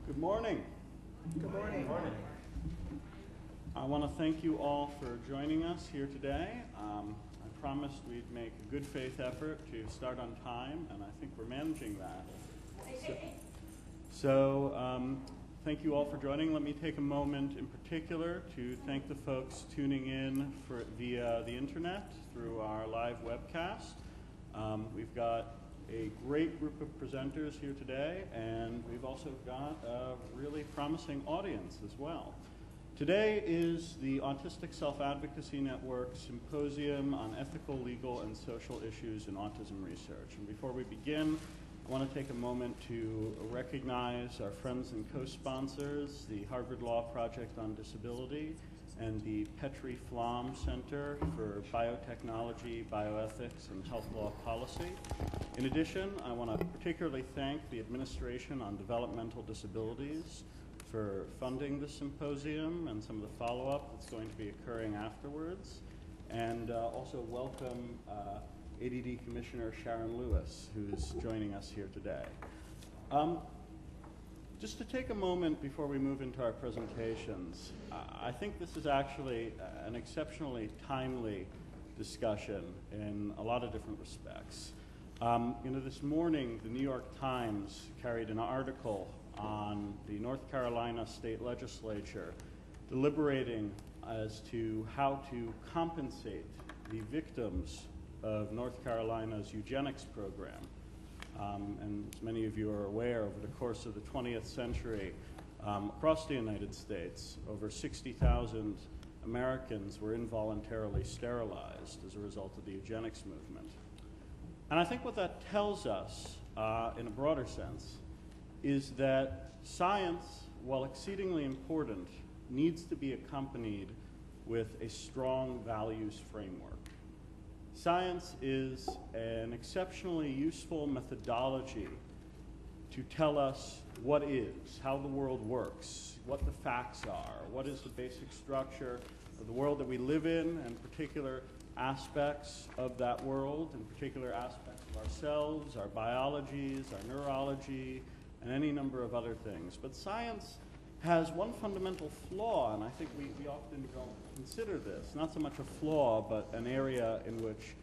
Good morning. Good morning. Good morning. I want to thank you all for joining us here today. I promised we'd make a good faith effort to start on time, and I think we're managing that. So thank you all for joining. Let me take a moment in particular to thank the folks tuning in via the internet through our live webcast. We've got a great group of presenters here today, and we've also got a really promising audience as well. Today is the Autistic Self-Advocacy Network Symposium on Ethical, Legal, and Social Issues in Autism Research. And before we begin, I want to take a moment to recognize our friends and co-sponsors, the Harvard Law Project on Disability and the Petrie Flom Center for Biotechnology, Bioethics, and Health Law Policy. In addition, I want to particularly thank the Administration on Developmental Disabilities for funding the symposium and some of the follow-up that's going to be occurring afterwards. And also welcome ADD Commissioner Sharon Lewis, who's joining us here today. Just to take a moment before we move into our presentations, I think this is actually an exceptionally timely discussion in a lot of different respects. This morning, the New York Times carried an article on the North Carolina state legislature deliberating as to how to compensate the victims of North Carolina's eugenics program. And as many of you are aware, over the course of the 20th century, across the United States, over 60,000 Americans were involuntarily sterilized as a result of the eugenics movement. And I think what that tells us, in a broader sense, is that science, while exceedingly important, needs to be accompanied with a strong values framework. Science is an exceptionally useful methodology to tell us what is, how the world works, what the facts are, what is the basic structure of the world that we live in, and particular aspects of that world, and particular aspects of ourselves, our biologies, our neurology, and any number of other things. But science has one fundamental flaw, and I think we often don't consider this, not so much a flaw, but an area in which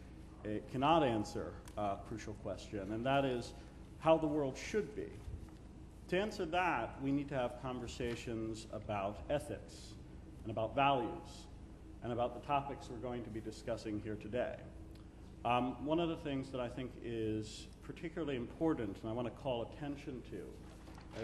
it cannot answer a crucial question, and that is how the world should be. To answer that, we need to have conversations about ethics, and about values, and about the topics we're going to be discussing here today. One of the things that I think is particularly important, and I want to call attention to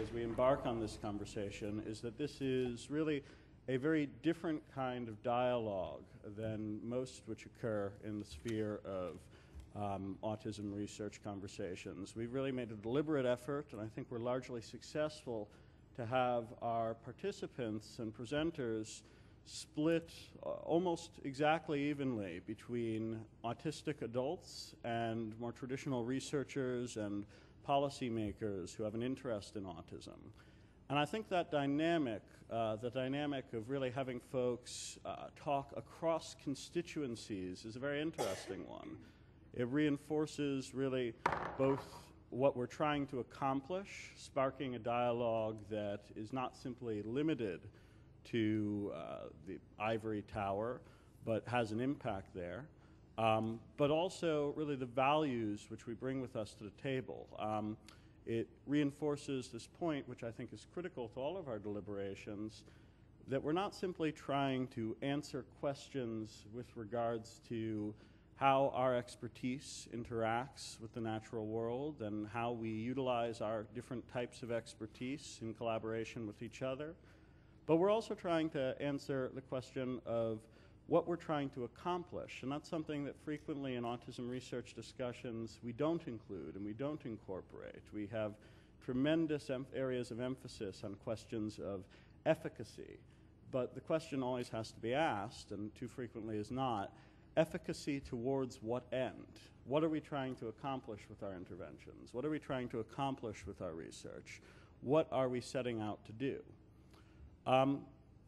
as we embark on this conversation, is that this is really a very different kind of dialogue than most which occur in the sphere of autism research conversations. We've really made a deliberate effort, and I think we're largely successful, to have our participants and presenters split almost exactly evenly between autistic adults and more traditional researchers and policymakers who have an interest in autism. And I think that dynamic, the dynamic of really having folks talk across constituencies, is a very interesting one. It reinforces really both what we're trying to accomplish, sparking a dialogue that is not simply limited to the ivory tower, but has an impact there. But also really the values which we bring with us to the table. It reinforces this point, which I think is critical to all of our deliberations, that we're not simply trying to answer questions with regards to how our expertise interacts with the natural world and how we utilize our different types of expertise in collaboration with each other, but we're also trying to answer the question of what we're trying to accomplish. And that's something that frequently in autism research discussions we don't include and we don't incorporate. We have tremendous areas of emphasis on questions of efficacy, but the question always has to be asked, and too frequently is not, efficacy towards what end? What are we trying to accomplish with our interventions? What are we trying to accomplish with our research? What are we setting out to do?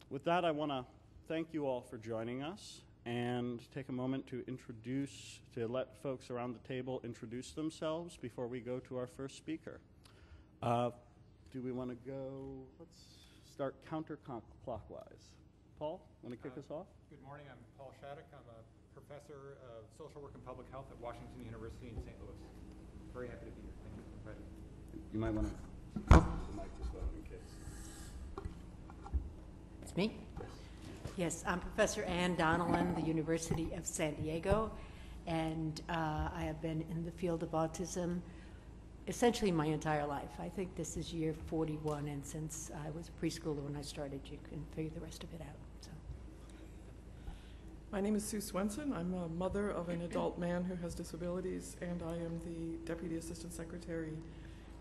With that, I want to thank you all for joining us and take a moment to let folks around the table introduce themselves before we go to our first speaker. do we want to go, let's start counterclockwise. Paul, want to kick us off? Good morning, I'm Paul Shattuck. I'm a professor of social work and public health at Washington University in St. Louis. Very happy to be here. Thank you for inviting me. You might want to use the microphone in case. It's me? Yes, I'm Professor Ann Donnellan, the University of San Diego, and I have been in the field of autism essentially my entire life. I think this is year 41, and since I was a preschooler when I started, you can figure the rest of it out. So. My name is Sue Swenson. I'm a mother of an adult man who has disabilities, and I am the Deputy Assistant Secretary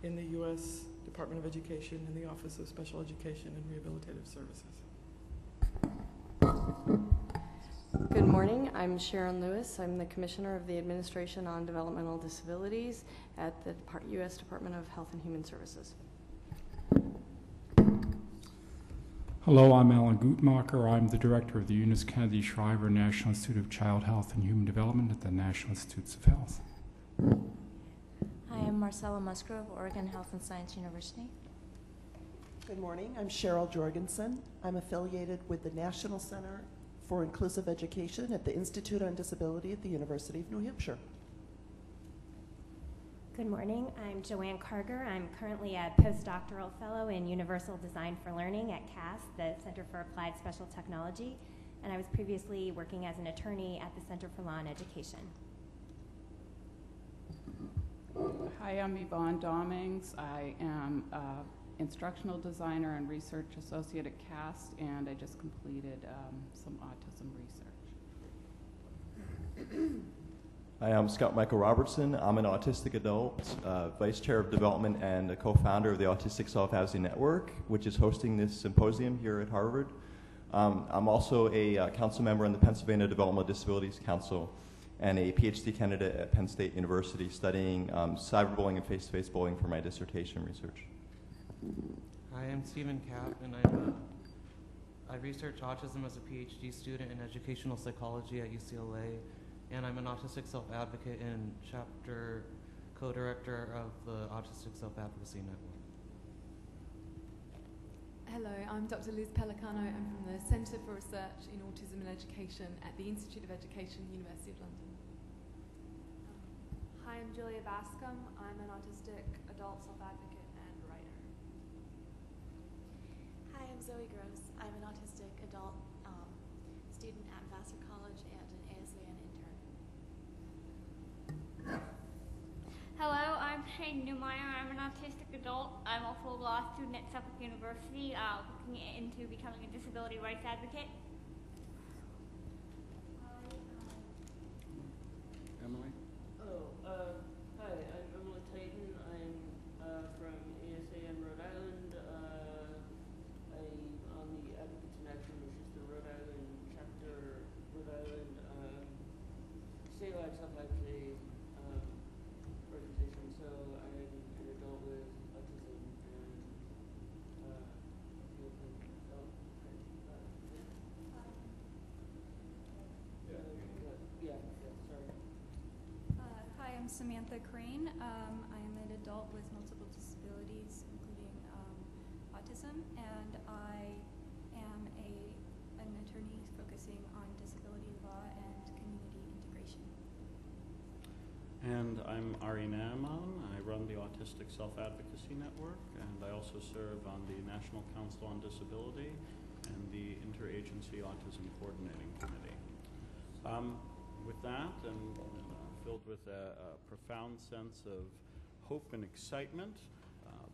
in the U.S. Department of Education in the Office of Special Education and Rehabilitative Services. Good morning. I'm Sharon Lewis. I'm the Commissioner of the Administration on Developmental Disabilities at the U.S. Department of Health and Human Services. Hello, I'm Alan Guttmacher. I'm the Director of the Eunice Kennedy Shriver National Institute of Child Health and Human Development at the National Institutes of Health. Hi, I'm Marcella Musgrove, Oregon Health and Science University. Good morning. I'm Cheryl Jorgensen. I'm affiliated with the National Center for Inclusive Education at the Institute on Disability at the University of New Hampshire. Good morning. I'm Joanne Carger. I'm currently a postdoctoral fellow in Universal Design for Learning at CAS, the Center for Applied Special Technology, and I was previously working as an attorney at the Center for Law and Education. Hi, I'm Yvonne Dommings. I am instructional designer and research associate at CAST, and I just completed some autism research. Hi, I'm Scott Michael Robertson. I'm an autistic adult, vice chair of development and a co-founder of the Autistic Self-Housing Network, which is hosting this symposium here at Harvard. I'm also a council member in the Pennsylvania Developmental Disabilities Council and a PhD candidate at Penn State University studying cyberbullying and face-to-face bullying for my dissertation research. Hi, I'm Stephen Kapp, and I research autism as a PhD student in educational psychology at UCLA, and I'm an autistic self-advocate and chapter co-director of the Autistic Self-Advocacy Network. Hello, I'm Dr. Liz Pellicano. I'm from the Centre for Research in Autism and Education at the Institute of Education, University of London. Hi, I'm Julia Bascom. I'm an autistic adult self-advocate and writer. Hi, I'm Zoe Gross. I'm an autistic adult student at Vassar College and an ASAN intern. Hello, I'm Shane Newmeyer. I'm an autistic adult. I'm also a law student at Suffolk University, looking into becoming a disability rights advocate. Emily? Hi, I'm Emily Titan. I'm from ASAN Rhode Island. I'm on the Advocates in Action, which is the Rhode Island chapter, Rhode Island statewide self-advocacy organization. So I'm an adult with autism and sorry. Hi, I'm Samantha Crane. I am an adult with multiple disabilities, including autism, and I am an attorney focusing on disability law and community integration. And I'm Ari Naaman. I run the Autistic Self-Advocacy Network, and I also serve on the National Council on Disability and the Interagency Autism Coordinating Committee. With that, and filled with a profound sense of hope and excitement,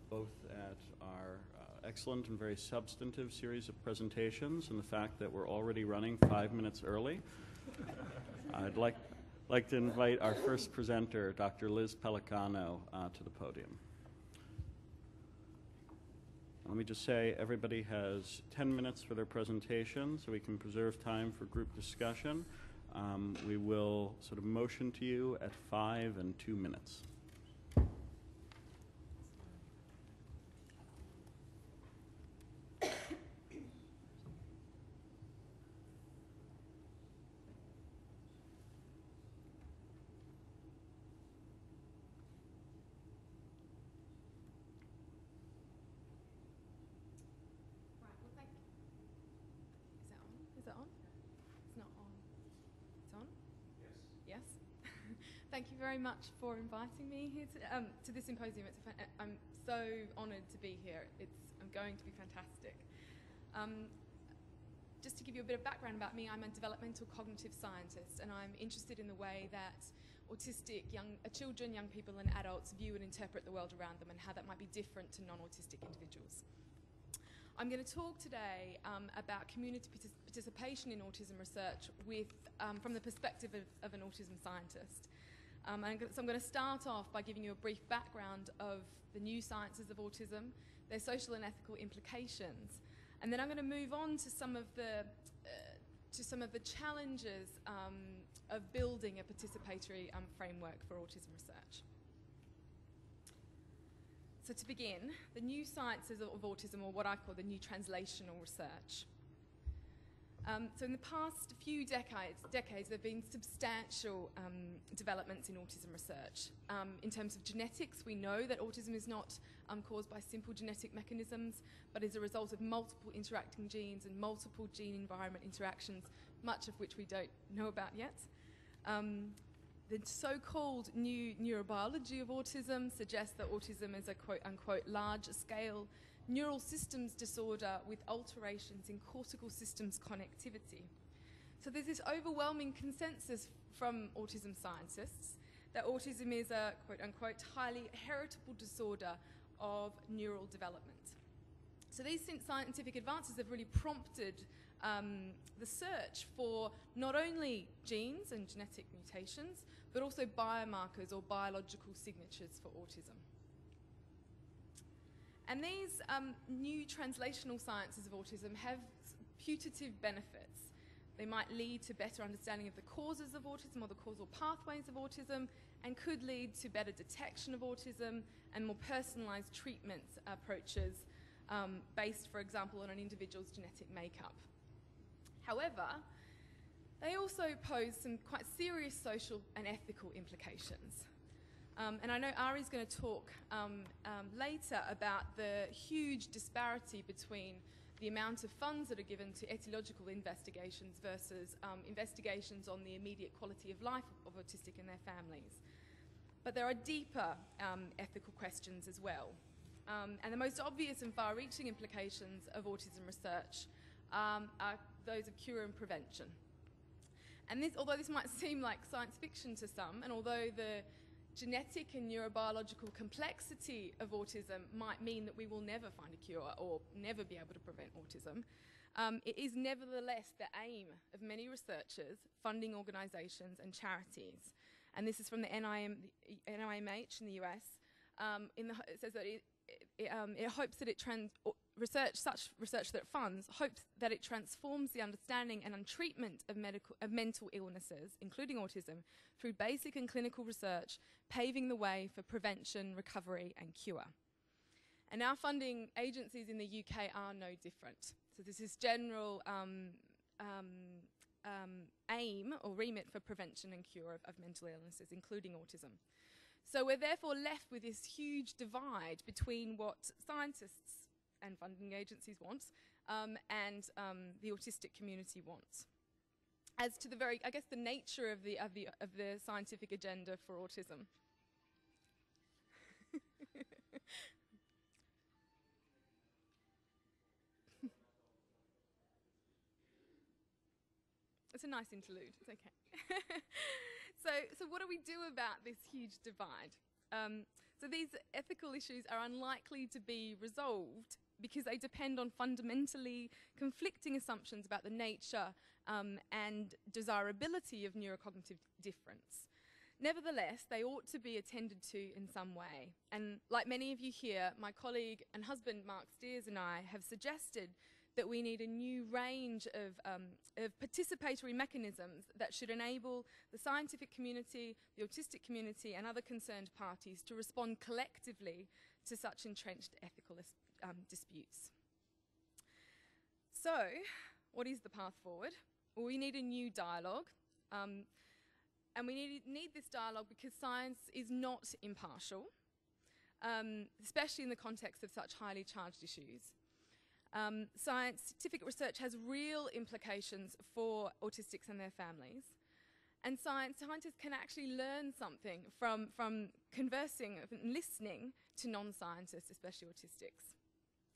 both at our excellent and very substantive series of presentations and the fact that we're already running 5 minutes early, I'd like to invite our first presenter, Dr. Liz Pellicano, to the podium. Let me just say, everybody has 10 minutes for their presentation, so we can preserve time for group discussion. We will sort of motion to you at 5 and 2 minutes. Thank you very much for inviting me here to this symposium. I'm so honoured to be here. I'm going to be fantastic. Just to give you a bit of background about me, I'm a developmental cognitive scientist, and I'm interested in the way that autistic children, young people and adults view and interpret the world around them, and how that might be different to non-autistic individuals. I'm going to talk today about community participation in autism research from the perspective of an autism scientist. So I'm going to start off by giving you a brief background of the new sciences of autism, their social and ethical implications, and then I'm going to move on to some of the challenges of building a participatory framework for autism research. So to begin, the new sciences of autism, or what I call the new translational research. So in the past few decades there have been substantial developments in autism research. In terms of genetics, we know that autism is not caused by simple genetic mechanisms, but is a result of multiple interacting genes and multiple gene-environment interactions, much of which we don't know about yet. The so-called new neurobiology of autism suggests that autism is a quote-unquote large-scale neural systems disorder with alterations in cortical systems connectivity. So there's this overwhelming consensus from autism scientists that autism is a quote-unquote highly heritable disorder of neural development. So these scientific advances have really prompted the search for not only genes and genetic mutations, but also biomarkers or biological signatures for autism. And these new translational sciences of autism have putative benefits. They might lead to better understanding of the causes of autism or the causal pathways of autism, and could lead to better detection of autism and more personalised treatment approaches based, for example, on an individual's genetic makeup. However, they also pose some quite serious social and ethical implications. And I know Ari's going to talk later about the huge disparity between the amount of funds that are given to etiological investigations versus investigations on the immediate quality of life of autistic and their families. But there are deeper ethical questions as well. And the most obvious and far-reaching implications of autism research are those of cure and prevention. And although this might seem like science fiction to some, and although the genetic and neurobiological complexity of autism might mean that we will never find a cure or never be able to prevent autism, it is nevertheless the aim of many researchers, funding organisations and charities. And this is from the NIMH in the US. It says that it hopes that such research that it funds hopes that it transforms the understanding and treatment of mental illnesses, including autism, through basic and clinical research, paving the way for prevention, recovery and cure. And our funding agencies in the UK are no different. So this is general aim or remit for prevention and cure of mental illnesses, including autism. So we're therefore left with this huge divide between what scientists and funding agencies want and the autistic community wants. As to the nature of the scientific agenda for autism. It's a nice interlude. It's okay. So what do we do about this huge divide? So these ethical issues are unlikely to be resolved because they depend on fundamentally conflicting assumptions about the nature and desirability of neurocognitive difference. Nevertheless, they ought to be attended to in some way. And like many of you here, my colleague and husband Mark Steers and I have suggested that we need a new range of participatory mechanisms that should enable the scientific community, the autistic community and other concerned parties to respond collectively to such entrenched ethical disputes. So, what is the path forward? Well, we need a new dialogue. And we need this dialogue because science is not impartial, especially in the context of such highly charged issues. Scientific research has real implications for autistics and their families. And scientists can actually learn something from conversing and listening to non-scientists, especially autistics.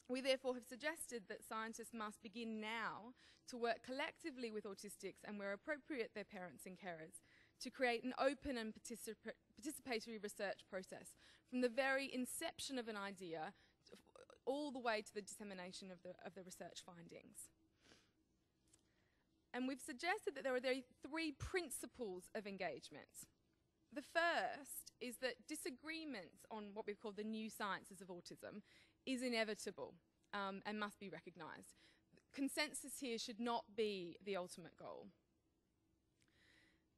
We therefore have suggested that scientists must begin now to work collectively with autistics and, where appropriate, their parents and carers, to create an open and participatory research process from the very inception of an idea all the way to the dissemination of the research findings. And we've suggested that there are three principles of engagement. The first is that disagreements on what we've called the new sciences of autism is inevitable and must be recognised. Consensus here should not be the ultimate goal.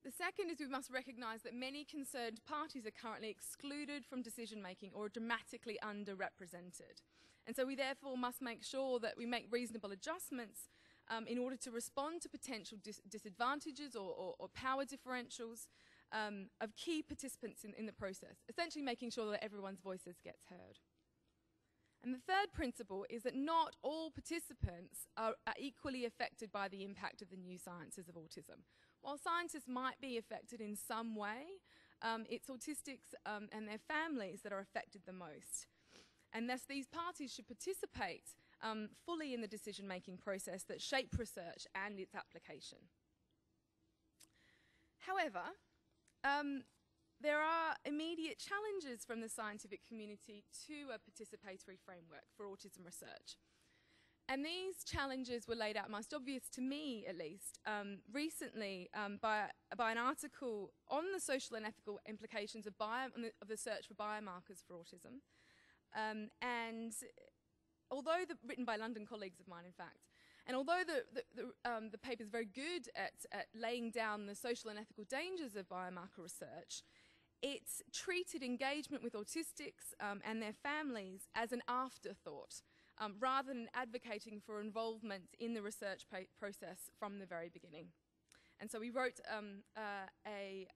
The second is we must recognise that many concerned parties are currently excluded from decision making or dramatically underrepresented. And so we therefore must make sure that we make reasonable adjustments in order to respond to potential disadvantages or power differentials of key participants in the process, essentially making sure that everyone's voices gets heard. And the third principle is that not all participants are equally affected by the impact of the new sciences of autism. While scientists might be affected in some way, it's autistics and their families that are affected the most. And thus these parties should participate fully in the decision-making process that shape research and its application. However, there are immediate challenges from the scientific community to a participatory framework for autism research. And these challenges were laid out, most obvious to me at least, recently by an article on the social and ethical implications of the search for biomarkers for autism. And although written by London colleagues of mine, in fact, and although the paper is very good at laying down the social and ethical dangers of biomarker research, it treated engagement with autistics and their families as an afterthought, rather than advocating for involvement in the research process from the very beginning. And so we wrote a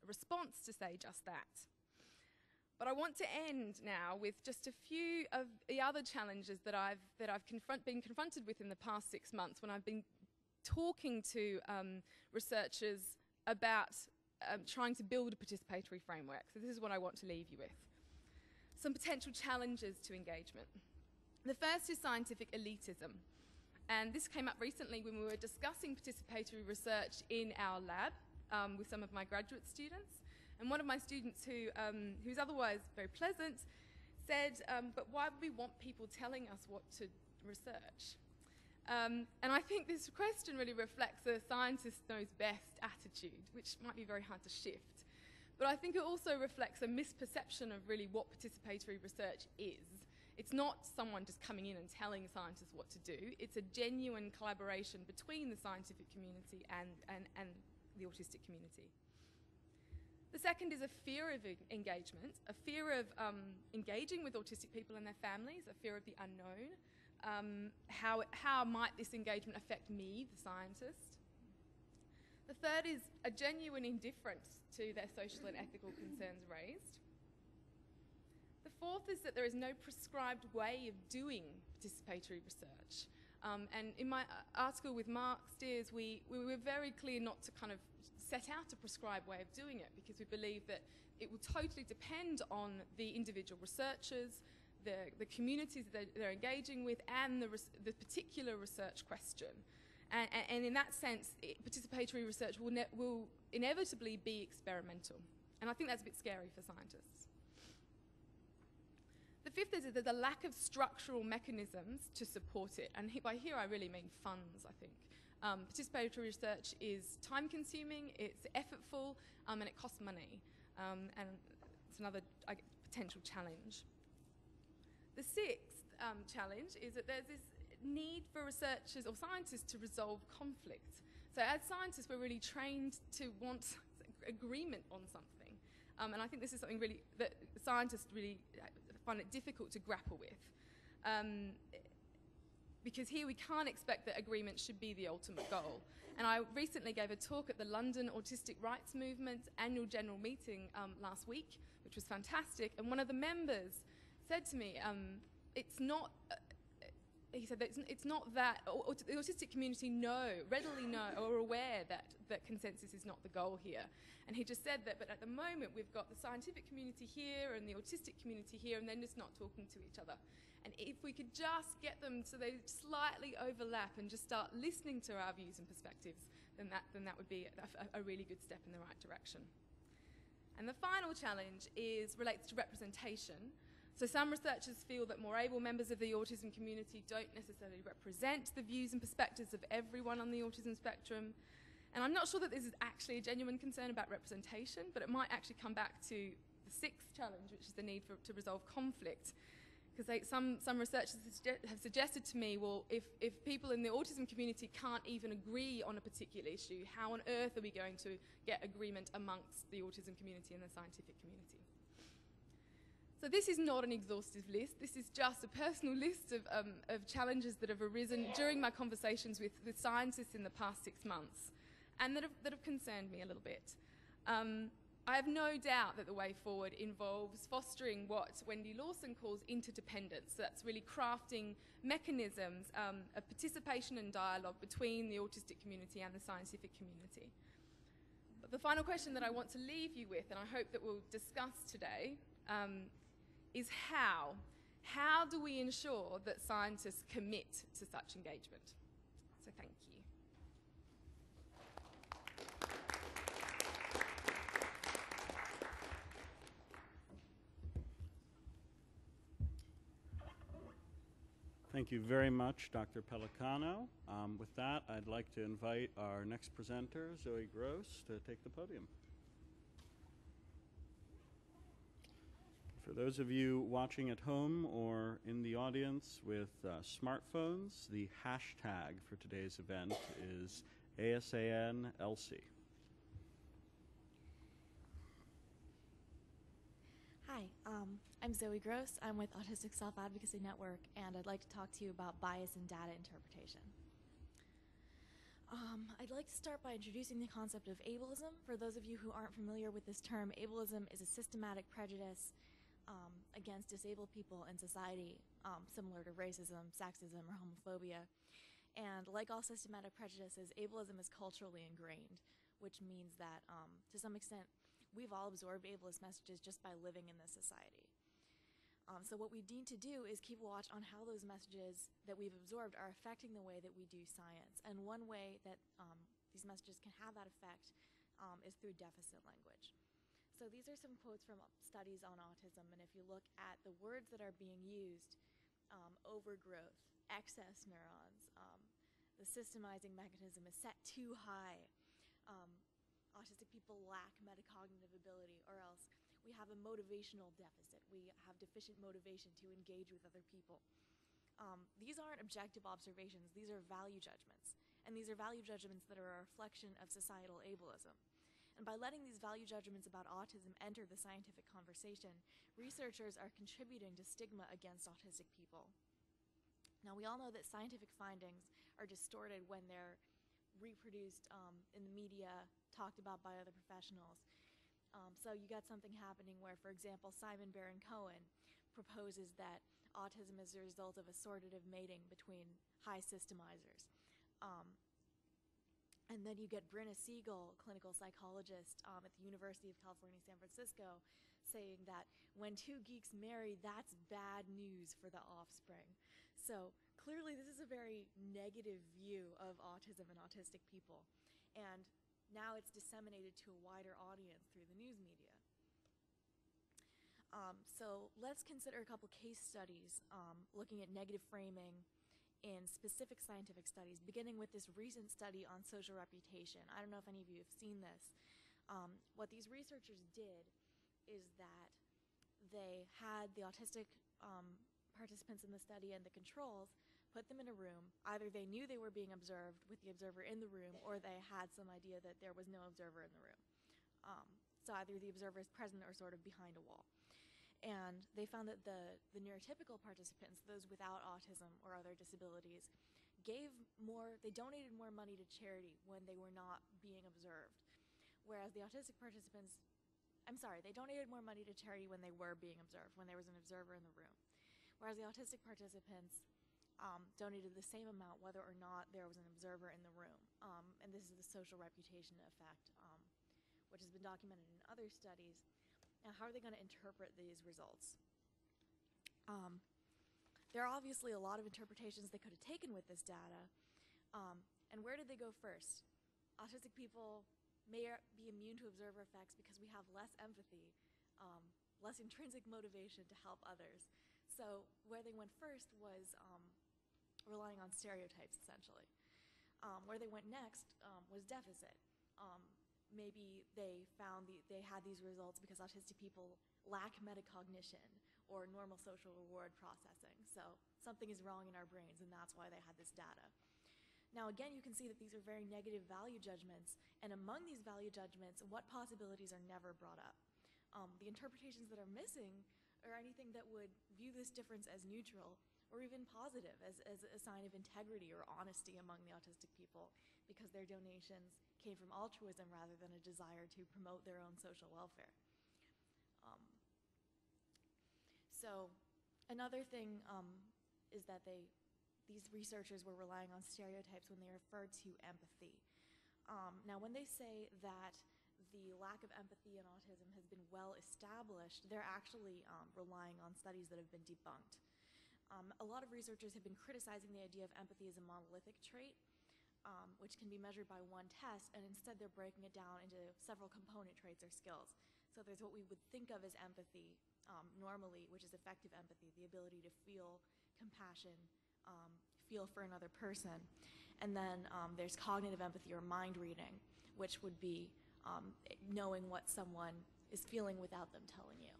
response to say just that. But I want to end now with just a few of the other challenges that I've been confronted with in the past 6 months when I've been talking to researchers about trying to build a participatory framework. So this is what I want to leave you with. Some potential challenges to engagement. The first is scientific elitism. And this came up recently when we were discussing participatory research in our lab with some of my graduate students. And one of my students, who's otherwise very pleasant, said, but why would we want people telling us what to research? And I think this question really reflects a scientist knows best attitude, which might be very hard to shift. But I think it also reflects a misperception of really what participatory research is. It's not someone just coming in and telling scientists what to do. It's a genuine collaboration between the scientific community and the autistic community. The second is a fear of engagement, a fear of engaging with autistic people and their families, a fear of the unknown. How might this engagement affect me, the scientist? The third is a genuine indifference to their social and ethical concerns raised. The fourth is that there is no prescribed way of doing participatory research. And in my article with Mark Steers, we were very clear not to kind of set out a prescribed way of doing it, because we believe that it will totally depend on the individual researchers, the communities that they're engaging with, and the particular research question. And in that sense, participatory research will inevitably be experimental. And I think that's a bit scary for scientists. The fifth is that there's a lack of structural mechanisms to support it. And by here I really mean funds, I think. Participatory research is time-consuming, it's effortful, and it costs money. And it's another potential challenge. The sixth challenge is that there's this need for researchers or scientists to resolve conflict. So as scientists, we're really trained to want agreement on something. And I think this is something really that scientists really find it difficult to grapple with. Because here we can't expect that agreement should be the ultimate goal. And I recently gave a talk at the London Autistic Rights Movement annual general meeting last week, which was fantastic. And one of the members said to me, he said that it's not that, or the autistic community readily know, or aware that consensus is not the goal here. And he just said that, but at the moment we've got the scientific community here and the autistic community here, and they're just not talking to each other. And if we could just get them so they slightly overlap and just start listening to our views and perspectives, then that would be a really good step in the right direction. And the final challenge relates to representation. So some researchers feel that more able members of the autism community don't necessarily represent the views and perspectives of everyone on the autism spectrum. And I'm not sure that this is actually a genuine concern about representation, but it might actually come back to the sixth challenge, which is the need to resolve conflict. Because some researchers have suggested to me, well, if people in the autism community can't even agree on a particular issue, how on earth are we going to get agreement amongst the autism community and the scientific community? So this is not an exhaustive list. This is just a personal list of challenges that have arisen during my conversations with scientists in the past 6 months, and that have concerned me a little bit. I have no doubt that the way forward involves fostering what Wendy Lawson calls interdependence. So that's really crafting mechanisms of participation and dialogue between the autistic community and the scientific community. But the final question that I want to leave you with, and I hope that we'll discuss today, is how? How do we ensure that scientists commit to such engagement? So thank you. Thank you very much, Dr. Pellicano. With that, I'd like to invite our next presenter, Zoe Gross, to take the podium. For those of you watching at home or in the audience with smartphones, the hashtag for today's event is ASAN-ELSI. Hi, I'm Zoe Gross. I'm with Autistic Self-Advocacy Network, and I'd like to talk to you about bias in data interpretation. I'd like to start by introducing the concept of ableism. For those of you who aren't familiar with this term, ableism is a systematic prejudice against disabled people in society, similar to racism, sexism, or homophobia. And like all systematic prejudices, ableism is culturally ingrained, which means that to some extent we've all absorbed ableist messages just by living in this society. So what we need to do is keep watch on how those messages that we've absorbed are affecting the way that we do science. And one way that these messages can have that effect is through deficit language. So these are some quotes from studies on autism, and if you look at the words that are being used, overgrowth, excess neurons, the systemizing mechanism is set too high, autistic people lack metacognitive ability, or else we have a motivational deficit. We have deficient motivation to engage with other people. These aren't objective observations, these are value judgments. And these are value judgments that are a reflection of societal ableism. And by letting these value judgments about autism enter the scientific conversation, researchers are contributing to stigma against autistic people. Now, we all know that scientific findings are distorted when they're reproduced in the media, talked about by other professionals. So you got something happening where, for example, Simon Baron-Cohen proposes that autism is a result of assortative mating between high systemizers. And then you get Brenna Siegel, clinical psychologist at the University of California, San Francisco, saying that when two geeks marry, that's bad news for the offspring. So clearly this is a very negative view of autism and autistic people. And now it's disseminated to a wider audience through the news media. So let's consider a couple case studies looking at negative framing in specific scientific studies, beginning with this recent study on social reputation. I don't know if any of you have seen this. What these researchers did is that they had the autistic participants in the study and the controls, put them in a room. Either they knew they were being observed with the observer in the room, or they had some idea that there was no observer in the room. So either the observer is present or sort of behind a wall. And they found that the neurotypical participants, those without autism or other disabilities, they donated more money to charity when they were not being observed. Whereas the autistic participants, they donated more money to charity when they were being observed, when there was an observer in the room. Whereas the autistic participants donated the same amount whether or not there was an observer in the room. And this is the social reputation effect, which has been documented in other studies. Now, how are they going to interpret these results? There are obviously a lot of interpretations they could have taken with this data. And where did they go first? Autistic people may be immune to observer effects because we have less empathy, less intrinsic motivation to help others. So where they went first was relying on stereotypes, essentially. Where they went next was deficit. Maybe they found they had these results because autistic people lack metacognition or normal social reward processing. So something is wrong in our brains, and that's why they had this data. Now, again, you can see that these are very negative value judgments, and among these value judgments, what possibilities are never brought up? The interpretations that are missing are anything that would view this difference as neutral or even positive, as a sign of integrity or honesty among the autistic people, because their donations came from altruism rather than a desire to promote their own social welfare. So another thing is that these researchers were relying on stereotypes when they referred to empathy. Now, when they say that the lack of empathy in autism has been well established, they're actually relying on studies that have been debunked. A lot of researchers have been criticizing the idea of empathy as a monolithic trait, which can be measured by one test, and instead they're breaking it down into several component traits or skills. So there's what we would think of as empathy normally, which is effective empathy, the ability to feel compassion, feel for another person. And then there's cognitive empathy or mind reading, which would be knowing what someone is feeling without them telling you.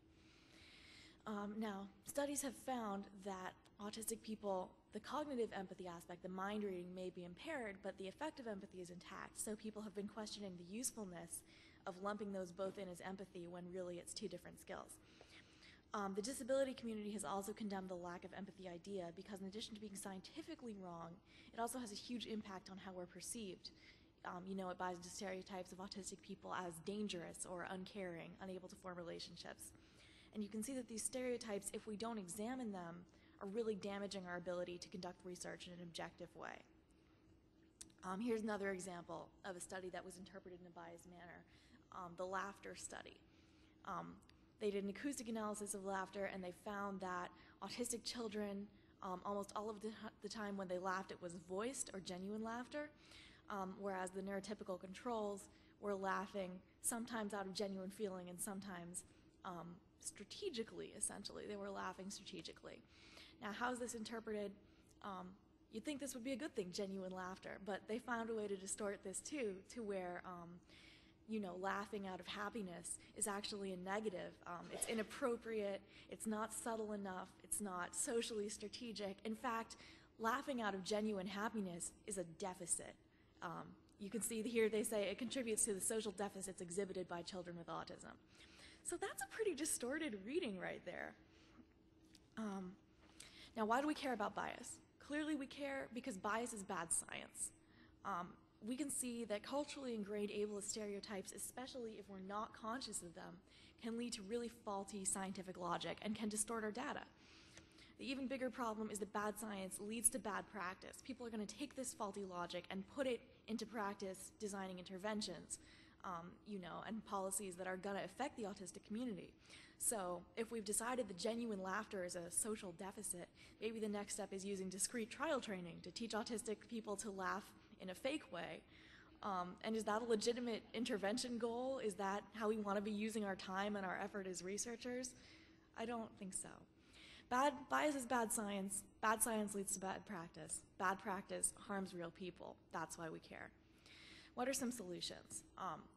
Now, studies have found that autistic people, the cognitive empathy aspect, the mind reading may be impaired, but the effective empathy is intact. So people have been questioning the usefulness of lumping those both in as empathy when really it's two different skills. The disability community has also condemned the lack of empathy idea because in addition to being scientifically wrong, it also has a huge impact on how we're perceived. It buys into stereotypes of autistic people as dangerous or uncaring, unable to form relationships. And you can see that these stereotypes, if we don't examine them, are really damaging our ability to conduct research in an objective way. Here's another example of a study that was interpreted in a biased manner, the laughter study. They did an acoustic analysis of laughter, and they found that autistic children, almost all of the time when they laughed, it was voiced or genuine laughter, whereas the neurotypical controls were laughing sometimes out of genuine feeling and sometimes strategically, essentially. They were laughing strategically. Now, how is this interpreted? You'd think this would be a good thing, genuine laughter, but they found a way to distort this too, to where laughing out of happiness is actually a negative. It's inappropriate, it's not subtle enough, it's not socially strategic. In fact, laughing out of genuine happiness is a deficit. You can see here they say it contributes to the social deficits exhibited by children with autism. So that's a pretty distorted reading right there. Now, why do we care about bias? Clearly we care because bias is bad science. We can see that culturally ingrained ableist stereotypes, especially if we're not conscious of them, can lead to really faulty scientific logic and can distort our data. The even bigger problem is that bad science leads to bad practice. People are going to take this faulty logic and put it into practice designing interventions, and policies that are going to affect the autistic community. So if we've decided that genuine laughter is a social deficit, maybe the next step is using discrete trial training to teach autistic people to laugh in a fake way. And is that a legitimate intervention goal? Is that how we want to be using our time and our effort as researchers? I don't think so. Bias is bad science. Bad science leads to bad practice. Bad practice harms real people. That's why we care. What are some solutions?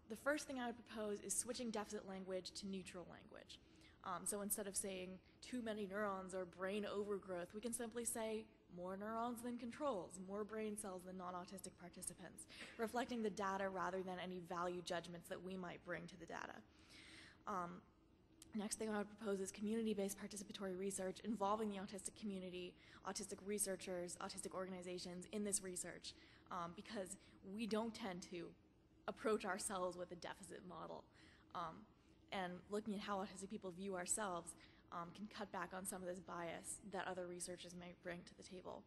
The first thing I would propose is switching deficit language to neutral language. So instead of saying too many neurons or brain overgrowth, we can simply say more neurons than controls, more brain cells than non-autistic participants, reflecting the data rather than any value judgments that we might bring to the data. Next thing I would propose is community-based participatory research involving the autistic community, autistic researchers, autistic organizations in this research, because we don't tend to approach ourselves with a deficit model. And looking at how autistic people view ourselves can cut back on some of this bias that other researchers may bring to the table.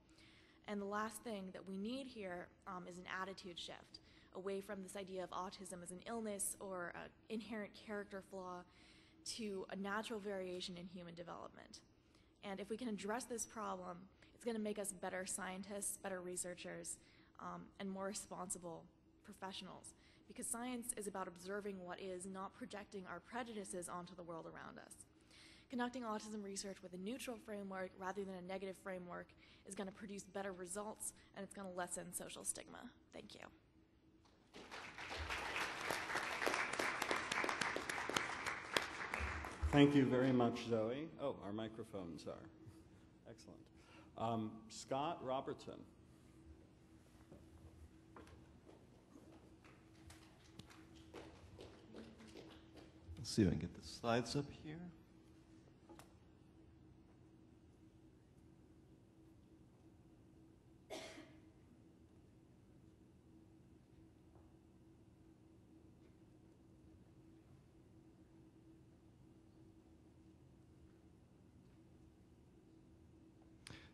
And the last thing that we need here is an attitude shift away from this idea of autism as an illness or an inherent character flaw to a natural variation in human development. And if we can address this problem, it's going to make us better scientists, better researchers, and more responsible professionals. Because science is about observing what is, not projecting our prejudices onto the world around us. Conducting autism research with a neutral framework rather than a negative framework is going to produce better results, and it's going to lessen social stigma. Thank you. Thank you very much, Zoe. Oh, our microphones are. Excellent. Scott Robertson. Let's see if I can get the slides up here.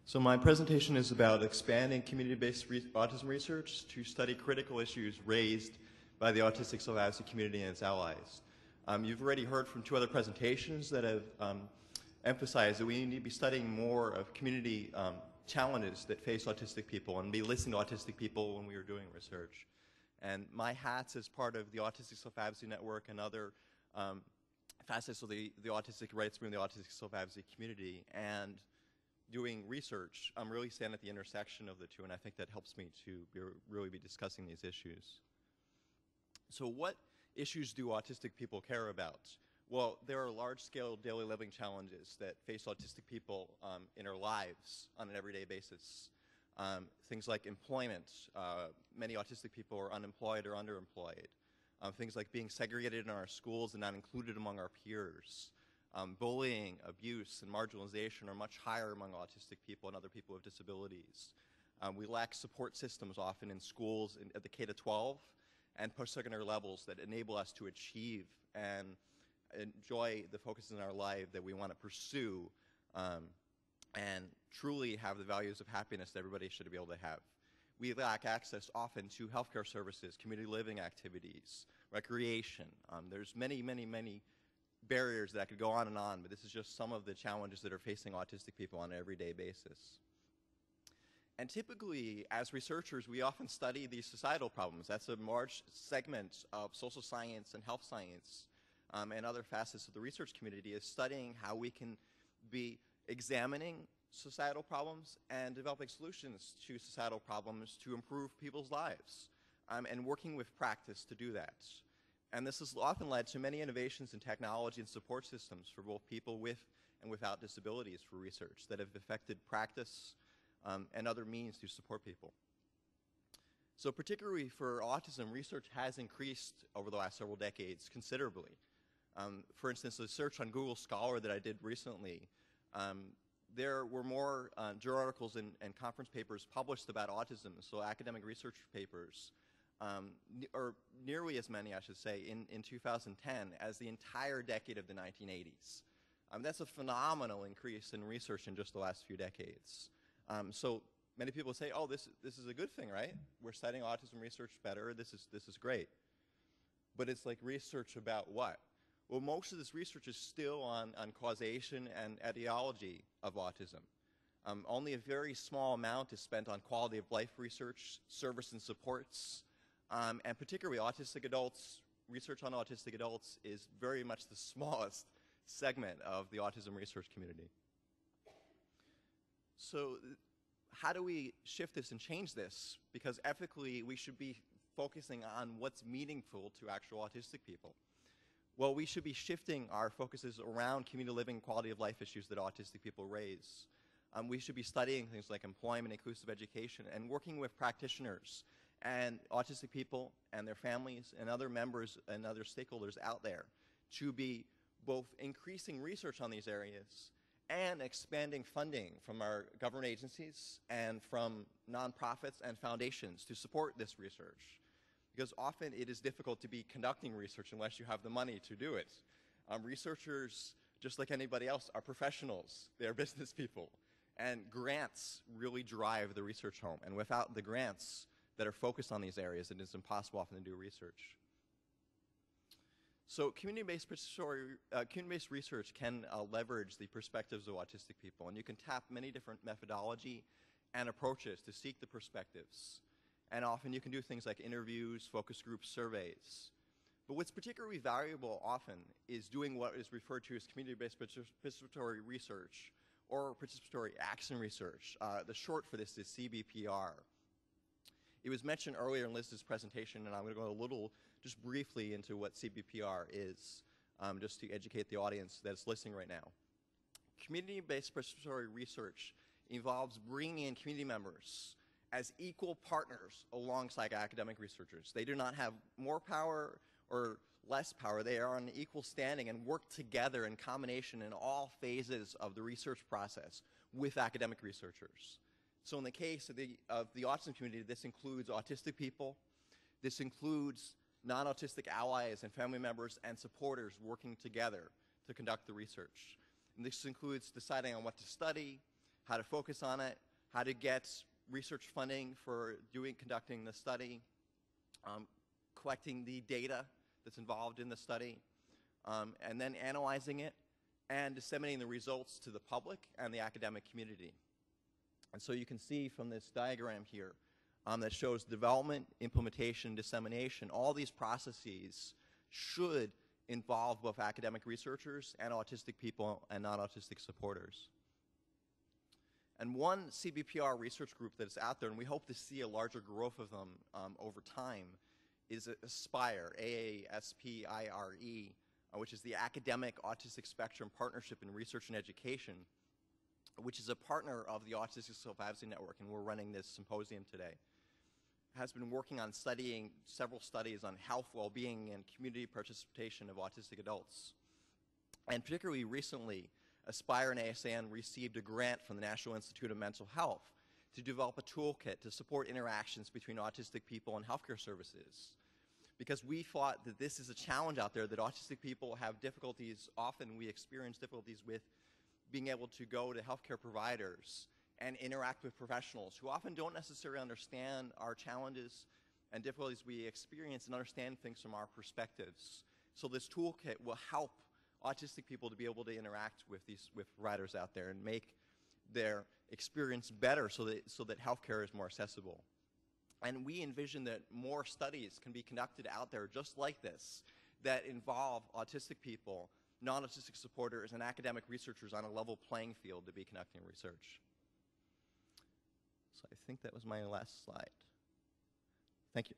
So my presentation is about expanding community-based autism research to study critical issues raised by the autistic self-advocacy community and its allies. You've already heard from two other presentations that have emphasized that we need to be studying more of community challenges that face autistic people and be listening to autistic people when we are doing research. And my hats as part of the Autistic Self-Advocacy Network and other facets of the autistic rights movement, the autistic self-advocacy community, and doing research, I'm really standing at the intersection of the two, and I think that helps me to really be discussing these issues. So what issues do autistic people care about? Well, there are large-scale daily living challenges that face autistic people in their lives on an everyday basis. Things like employment. Many autistic people are unemployed or underemployed. Things like being segregated in our schools and not included among our peers. Bullying, abuse, and marginalization are much higher among autistic people and other people with disabilities. We lack support systems often in schools at the K-12 and post-secondary levels that enable us to achieve and enjoy the focuses in our life that we want to pursue and truly have the values of happiness that everybody should be able to have. We lack access often to healthcare services, community living activities, recreation. There's many, many, many barriers that could go on, but this is just some of the challenges that are facing autistic people on an everyday basis. And typically, as researchers, we often study these societal problems. That's a large segment of social science and health science and other facets of the research community is studying how we can be examining societal problems and developing solutions to societal problems to improve people's lives and working with practice to do that. And this has often led to many innovations in technology and support systems for both people with and without disabilities for research that have affected practice and other means to support people. So particularly for autism, research has increased over the last several decades considerably. For instance, the search on Google Scholar that I did recently, there were more journal articles and conference papers published about autism, so academic research papers, or nearly as many, I should say, in 2010 as the entire decade of the 1980s. That's a phenomenal increase in research in just the last few decades. So many people say, oh, this is a good thing, right? We're studying autism research better. This is great. But it's like research about what? Well, most of this research is still on causation and etiology of autism. Only a very small amount is spent on quality of life research, service and supports, and particularly autistic adults. Research on autistic adults is very much the smallest segment of the autism research community. So how do we shift this and change this? Because ethically, we should be focusing on what's meaningful to actual autistic people. Well, we should be shifting our focuses around community living, quality of life issues that autistic people raise. We should be studying things like employment, inclusive education, and working with practitioners and autistic people and their families and other members and other stakeholders out there to be both increasing research on these areas and expanding funding from our government agencies and from nonprofits and foundations to support this research. Because often it is difficult to be conducting research unless you have the money to do it. Researchers, just like anybody else, are professionals. They are business people. And grants really drive the research home. And without the grants that are focused on these areas, it is impossible often to do research. So community-based research can leverage the perspectives of autistic people. And you can tap many different methodology and approaches to seek the perspectives. And often you can do things like interviews, focus groups, surveys. But what's particularly valuable often is doing what is referred to as community-based participatory research or participatory action research. The short for this is CBPR. It was mentioned earlier in Liz's presentation, and I'm going to go a little, just briefly, into what CBPR is, just to educate the audience that's listening right now. Community-based participatory research involves bringing in community members as equal partners alongside academic researchers. They do not have more power or less power. They are on equal standing and work together in combination in all phases of the research process with academic researchers. So in the case of the autism community, this includes autistic people. This includes non-autistic allies and family members and supporters working together to conduct the research. And this includes deciding on what to study, how to focus on it, how to get research funding for conducting the study, collecting the data that's involved in the study, and then analyzing it and disseminating the results to the public and the academic community. And so you can see from this diagram here that shows development, implementation, dissemination, all these processes should involve both academic researchers and autistic people and non-autistic supporters. And one CBPR research group that is out there, and we hope to see a larger growth of them over time, is ASPIRE, A-A-S-P-I-R-E, which is the Academic Autistic Spectrum Partnership in Research and Education, which is a partner of the Autistic Self-Advocacy Network, and we're running this symposium today. Has been working on studying several studies on health, well-being, and community participation of autistic adults. And particularly recently, ASPIRE and ASAN received a grant from the National Institute of Mental Health to develop a toolkit to support interactions between autistic people and healthcare services. Because we thought that this is a challenge out there, that autistic people have difficulties, often we experience difficulties with being able to go to healthcare providers and interact with professionals who often don't necessarily understand our challenges and difficulties we experience and understand things from our perspectives. So this toolkit will help autistic people to be able to interact with providers out there and make their experience better so that healthcare is more accessible. And we envision that more studies can be conducted out there just like this that involve autistic people, non-autistic supporters, and academic researchers on a level playing field to be conducting research. So I think that was my last slide. Thank you.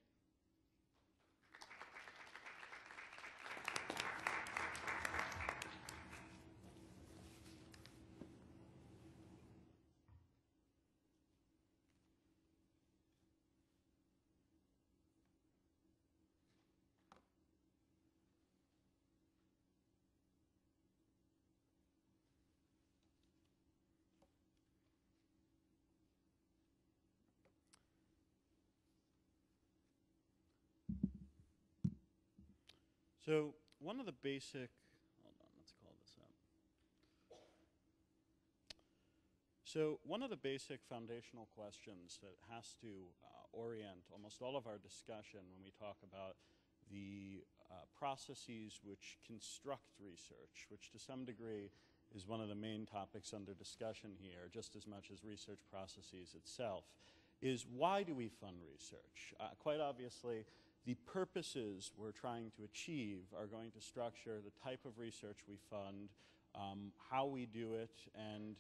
So one of the basic, hold on, let's call this up. So one of the basic foundational questions that has to orient almost all of our discussion when we talk about the processes which construct research, which to some degree is one of the main topics under discussion here, just as much as research processes itself, is why do we fund research? Quite obviously, the purposes we're trying to achieve are going to structure the type of research we fund, how we do it, and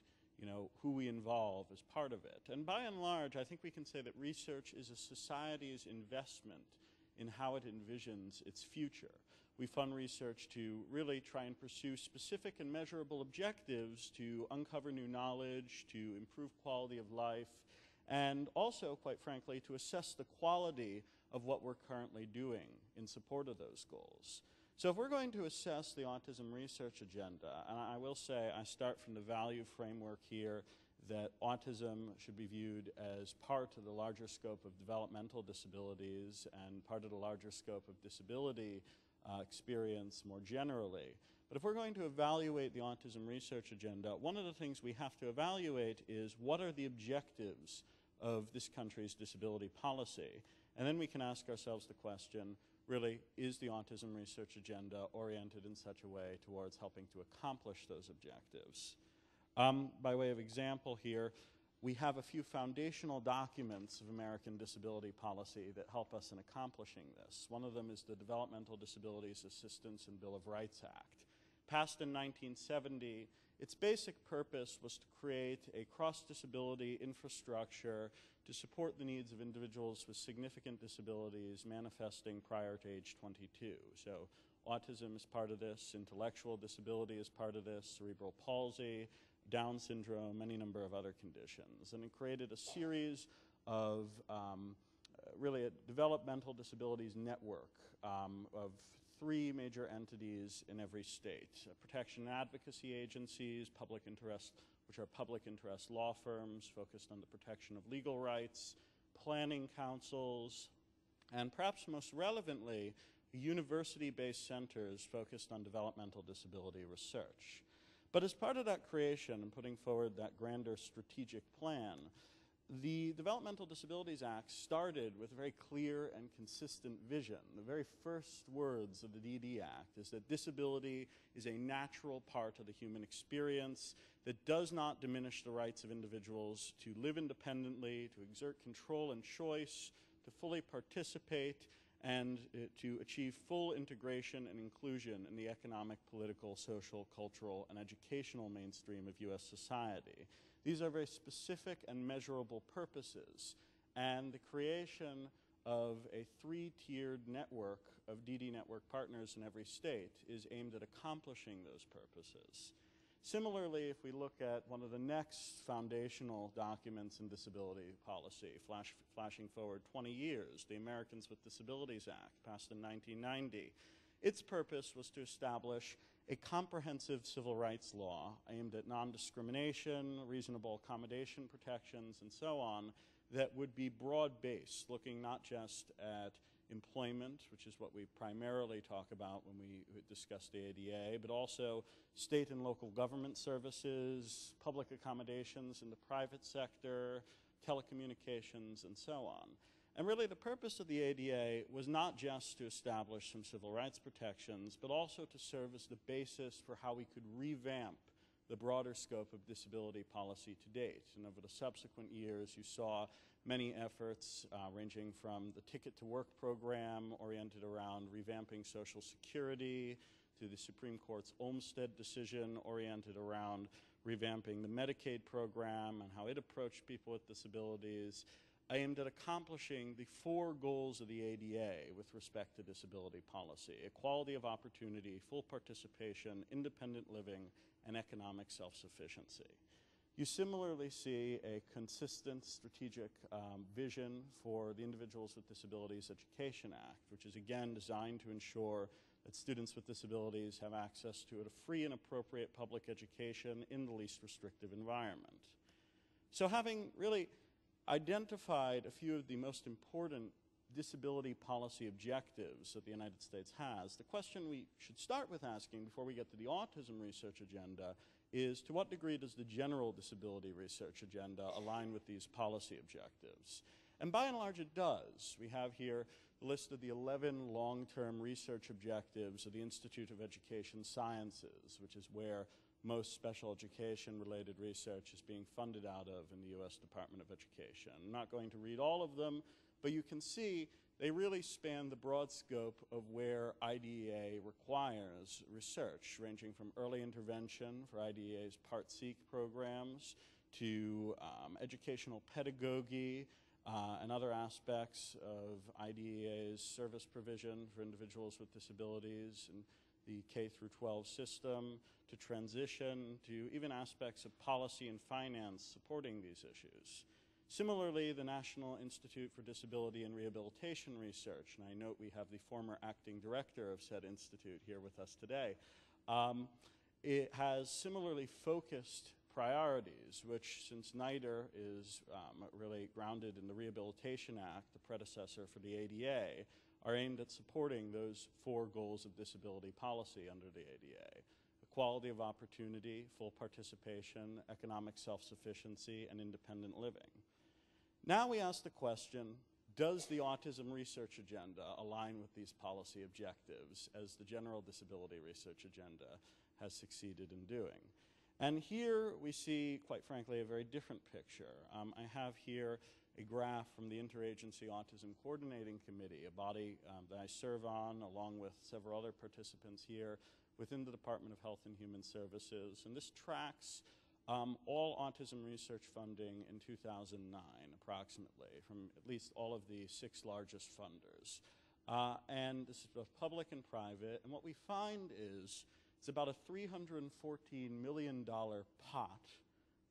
who we involve as part of it. And by and large, I think we can say that research is a society's investment in how it envisions its future. We fund research to really try and pursue specific and measurable objectives to uncover new knowledge, to improve quality of life, and also, quite frankly, to assess the quality of what we're currently doing in support of those goals. So if we're going to assess the autism research agenda, and I will say I start from the value framework here that autism should be viewed as part of the larger scope of developmental disabilities and part of the larger scope of disability experience more generally. But if we're going to evaluate the autism research agenda, one of the things we have to evaluate is what are the objectives of this country's disability policy. And then we can ask ourselves the question, really, is the autism research agenda oriented in such a way towards helping to accomplish those objectives? By way of example here, we have a few foundational documents of American disability policy that help us in accomplishing this. One of them is the Developmental Disabilities Assistance and Bill of Rights Act. Passed in 1970, its basic purpose was to create a cross-disability infrastructure to support the needs of individuals with significant disabilities manifesting prior to age 22. So autism is part of this, intellectual disability is part of this, cerebral palsy, Down syndrome, any number of other conditions. And it created a series of really a developmental disabilities network of 3 major entities in every state. Protection and advocacy agencies, which are public interest law firms focused on the protection of legal rights, planning councils, and perhaps most relevantly, university-based centers focused on developmental disability research. But as part of that creation and putting forward that grander strategic plan, the Developmental Disabilities Act started with a very clear and consistent vision. The very first words of the DD Act is that disability is a natural part of the human experience that does not diminish the rights of individuals to live independently, to exert control and choice, to fully participate, and to achieve full integration and inclusion in the economic, political, social, cultural, and educational mainstream of U.S. society. These are very specific and measurable purposes, and the creation of a 3-tiered network of DD network partners in every state is aimed at accomplishing those purposes. Similarly, if we look at one of the next foundational documents in disability policy, flashing forward 20 years, the Americans with Disabilities Act, passed in 1990, its purpose was to establish a comprehensive civil rights law aimed at non-discrimination, reasonable accommodation protections, and so on, that would be broad-based, looking not just at employment, which is what we primarily talk about when we discuss the ADA, but also state and local government services, public accommodations in the private sector, telecommunications, and so on. And really the purpose of the ADA was not just to establish some civil rights protections, but also to serve as the basis for how we could revamp the broader scope of disability policy to date. And over the subsequent years, you saw many efforts ranging from the Ticket to Work program oriented around revamping Social Security to the Supreme Court's Olmstead decision oriented around revamping the Medicaid program and how it approached people with disabilities, aimed at accomplishing the 4 goals of the ADA with respect to disability policy: equality of opportunity, full participation, independent living, and economic self-sufficiency. You similarly see a consistent strategic vision for the Individuals with Disabilities Education Act, which is again designed to ensure that students with disabilities have access to a free and appropriate public education in the least restrictive environment. So having really identified a few of the most important disability policy objectives that the United States has, the question we should start with asking before we get to the autism research agenda is, to what degree does the general disability research agenda align with these policy objectives? And by and large it does. We have here the list of the 11 long-term research objectives of the Institute of Education Sciences, which is where most special education-related research is being funded out of in the U.S. Department of Education. I'm not going to read all of them, but you can see they really span the broad scope of where IDEA requires research, ranging from early intervention for IDEA's Part C programs to educational pedagogy and other aspects of IDEA's service provision for individuals with disabilities and the K through 12 system, to transition, to even aspects of policy and finance supporting these issues. Similarly, the National Institute for Disability and Rehabilitation Research, and I note we have the former acting director of said institute here with us today, it has similarly focused priorities, which, since NIDR is really grounded in the Rehabilitation Act, the predecessor for the ADA, are aimed at supporting those 4 goals of disability policy under the ADA. equality of opportunity, full participation, economic self-sufficiency, and independent living. Now we ask the question, does the autism research agenda align with these policy objectives as the general disability research agenda has succeeded in doing? And here we see, quite frankly, a very different picture. I have here a graph from the Interagency Autism Coordinating Committee, a body that I serve on along with several other participants here within the Department of Health and Human Services. And this tracks all autism research funding in 2009, approximately, from at least all of the 6 largest funders. And this is both public and private. And what we find is it's about a $314 million pot.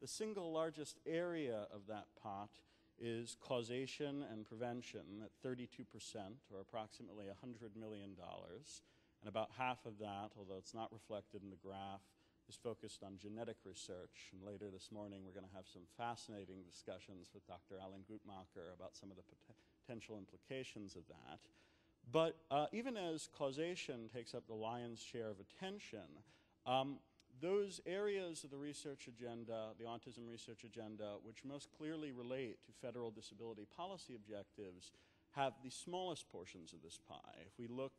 The single largest area of that pot is causation and prevention at 32%, or approximately $100 million. And about half of that, although it's not reflected in the graph, is focused on genetic research. And later this morning, we're going to have some fascinating discussions with Dr. Alan Gutmacher about some of the potential implications of that. But even as causation takes up the lion's share of attention, those areas of the research agenda, the autism research agenda, which most clearly relate to federal disability policy objectives, have the smallest portions of this pie. If we look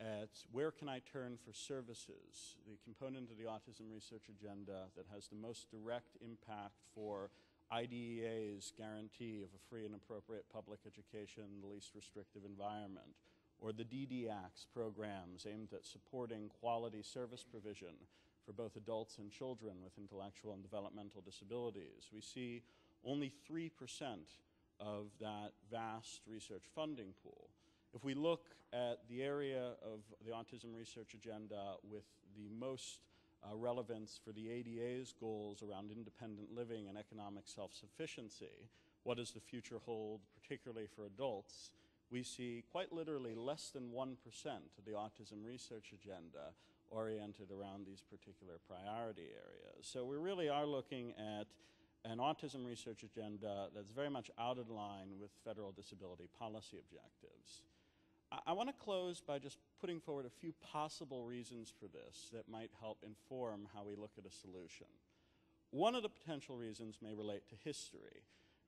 at where can I turn for services, the component of the autism research agenda that has the most direct impact for IDEA's guarantee of a free and appropriate public education in the least restrictive environment, or the DDAC's programs aimed at supporting quality service provision for both adults and children with intellectual and developmental disabilities. We see only 3% of that vast research funding pool. If we look at the area of the autism research agenda with the most relevance for the ADA's goals around independent living and economic self-sufficiency, what does the future hold, particularly for adults? We see quite literally less than 1% of the autism research agenda oriented around these particular priority areas. So we really are looking at an autism research agenda that's very much out of line with federal disability policy objectives. I want to close by just putting forward a few possible reasons for this that might help inform how we look at a solution. One of the potential reasons may relate to history.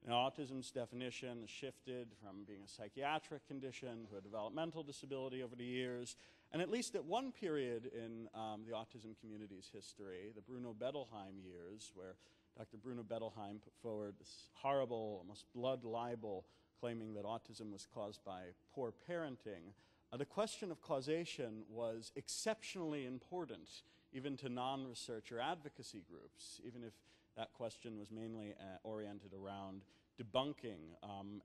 Now, autism's definition has shifted from being a psychiatric condition to a developmental disability over the years, and at least at one period in the autism community's history, the Bruno Bettelheim years, where Dr. Bruno Bettelheim put forward this horrible, almost blood libel, claiming that autism was caused by poor parenting, the question of causation was exceptionally important, even to non-research or advocacy groups, even if that question was mainly oriented around debunking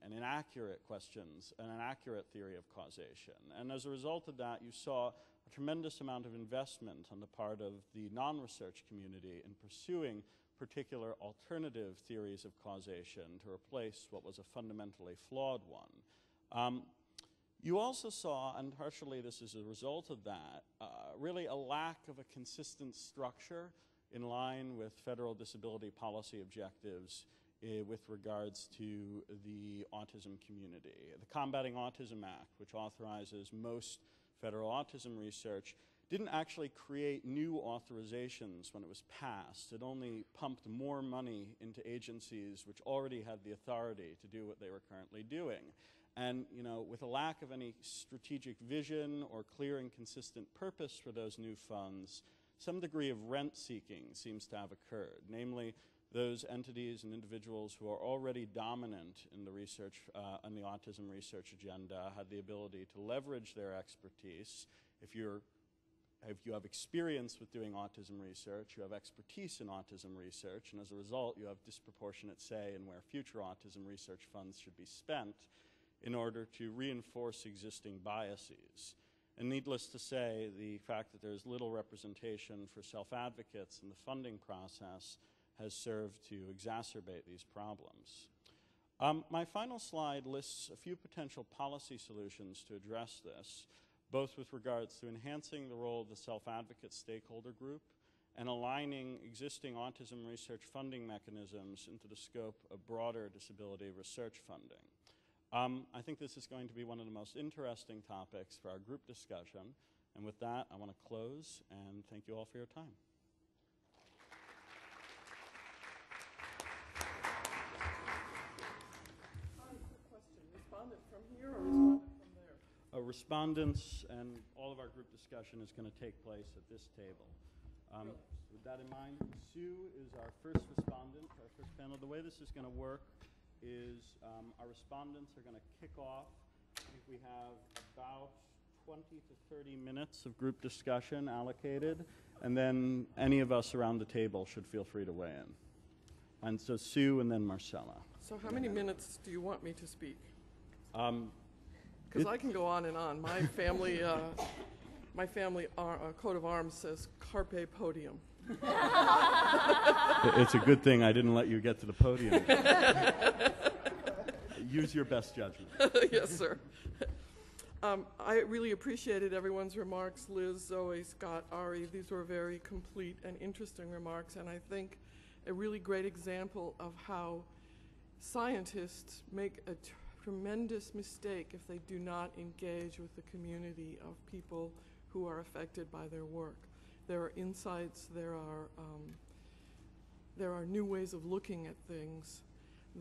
and inaccurate questions and an accurate theory of causation. And as a result of that, you saw a tremendous amount of investment on the part of the non-research community in pursuing particular alternative theories of causation to replace what was a fundamentally flawed one. You also saw, and partially this is a result of that, really a lack of a consistent structure in line with federal disability policy objectives with regards to the autism community. The Combating Autism Act, which authorizes most federal autism research, didn't actually create new authorizations when it was passed. It only pumped more money into agencies which already had the authority to do what they were currently doing. And, you know, with a lack of any strategic vision or clear and consistent purpose for those new funds, some degree of rent-seeking seems to have occurred, namely those entities and individuals who are already dominant in the research, on the autism research agenda, had the ability to leverage their expertise. If you have experience with doing autism research, you have expertise in autism research, and as a result, you have disproportionate say in where future autism research funds should be spent in order to reinforce existing biases. And needless to say, the fact that there's little representation for self-advocates in the funding process has served to exacerbate these problems. My final slide lists a few potential policy solutions to address this, both with regards to enhancing the role of the self-advocate stakeholder group and aligning existing autism research funding mechanisms into the scope of broader disability research funding. I think this is going to be one of the most interesting topics for our group discussion. And with that, I want to close and thank you all for your time. respondent from here or respondent from there? Respondents and all of our group discussion is going to take place at this table. With that in mind, Sue is our first respondent, our first panel. The way this is going to work is our respondents are going to kick off. I think we have about 20 to 30 minutes of group discussion allocated, and then any of us around the table should feel free to weigh in. And so Sue and then Marcella. So how many minutes do you want me to speak? Because I can go on and on. My family, coat of arms says carpe podium. It's a good thing I didn't let you get to the podium. Use your best judgment. Yes, sir. I really appreciated everyone's remarks. Liz, Zoe, Scott, Ari. These were very complete and interesting remarks, and I think a really great example of how scientists make a tremendous mistake if they do not engage with the community of people who are affected by their work. There are insights, there are new ways of looking at things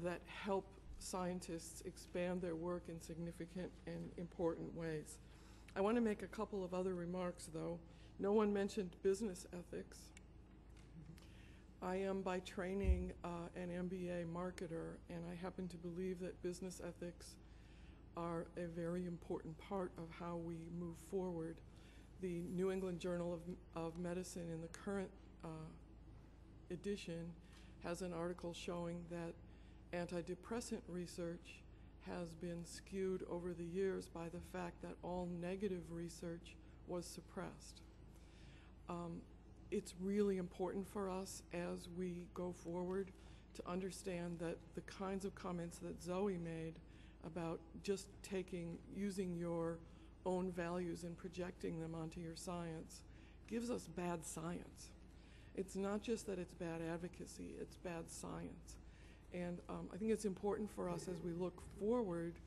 that help scientists expand their work in significant and important ways. I want to make a couple of other remarks, though. No one mentioned business ethics. I am by training an MBA marketer, and I happen to believe that business ethics are a very important part of how we move forward. The New England Journal of Medicine in the current edition has an article showing that antidepressant research has been skewed over the years by the fact that all negative research was suppressed. It's really important for us as we go forward to understand that the kinds of comments that Zoe made about just using your own values and projecting them onto your science gives us bad science. It's not just that it's bad advocacy, it's bad science. And I think it's important for us as we look forward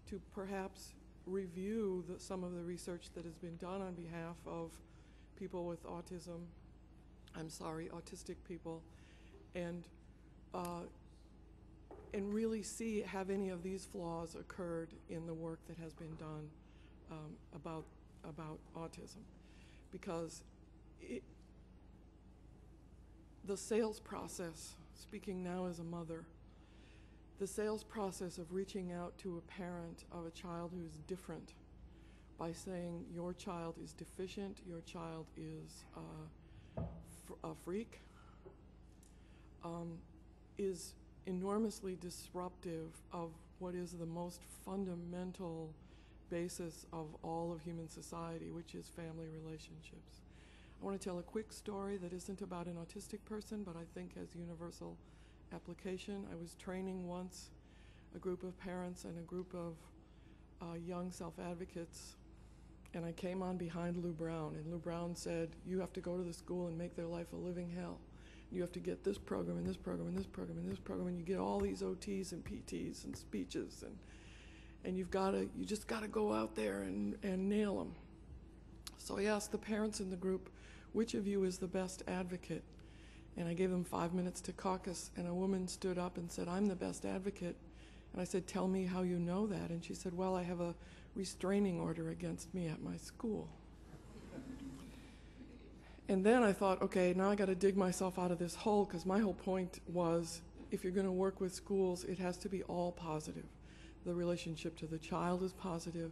to perhaps review some of the research that has been done on behalf of people with autistic people, and really see have any of these flaws occurred in the work that has been done about autism. Because the sales process, speaking now as a mother, the sales process of reaching out to a parent of a child who's different by saying your child is deficient, your child is a freak, is enormously disruptive of what is the most fundamental basis of all of human society, which is family relationships. I want to tell a quick story that isn't about an autistic person, but I think has universal application. I was training once a group of parents and a group of young self-advocates, and I came on behind Lou Brown, and Lou Brown said, you have to go to the school and make their life a living hell. You have to get this program and this program and this program and this program, and you get all these OTs and PTs and speeches, and you just got to go out there and nail them. So I asked the parents in the group, which of you is the best advocate? And I gave them 5 minutes to caucus, and a woman stood up and said, I'm the best advocate. And I said, tell me how you know that. And she said, well, I have a restraining order against me at my school. And then I thought, okay, now I got to dig myself out of this hole, because my whole point was, if you're going to work with schools, it has to be all positive. The relationship to the child is positive.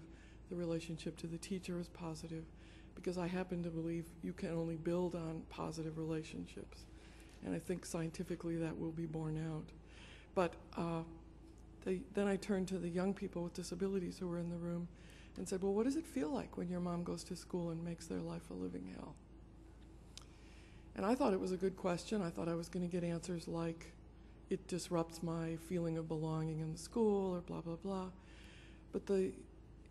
The relationship to the teacher is positive, because I happen to believe you can only build on positive relationships. And I think scientifically that will be borne out. But then I turned to the young people with disabilities who were in the room and said, well, what does it feel like when your mom goes to school and makes their life a living hell? And I thought it was a good question. I thought I was going to get answers like, it disrupts my feeling of belonging in the school, or blah, blah, blah. But the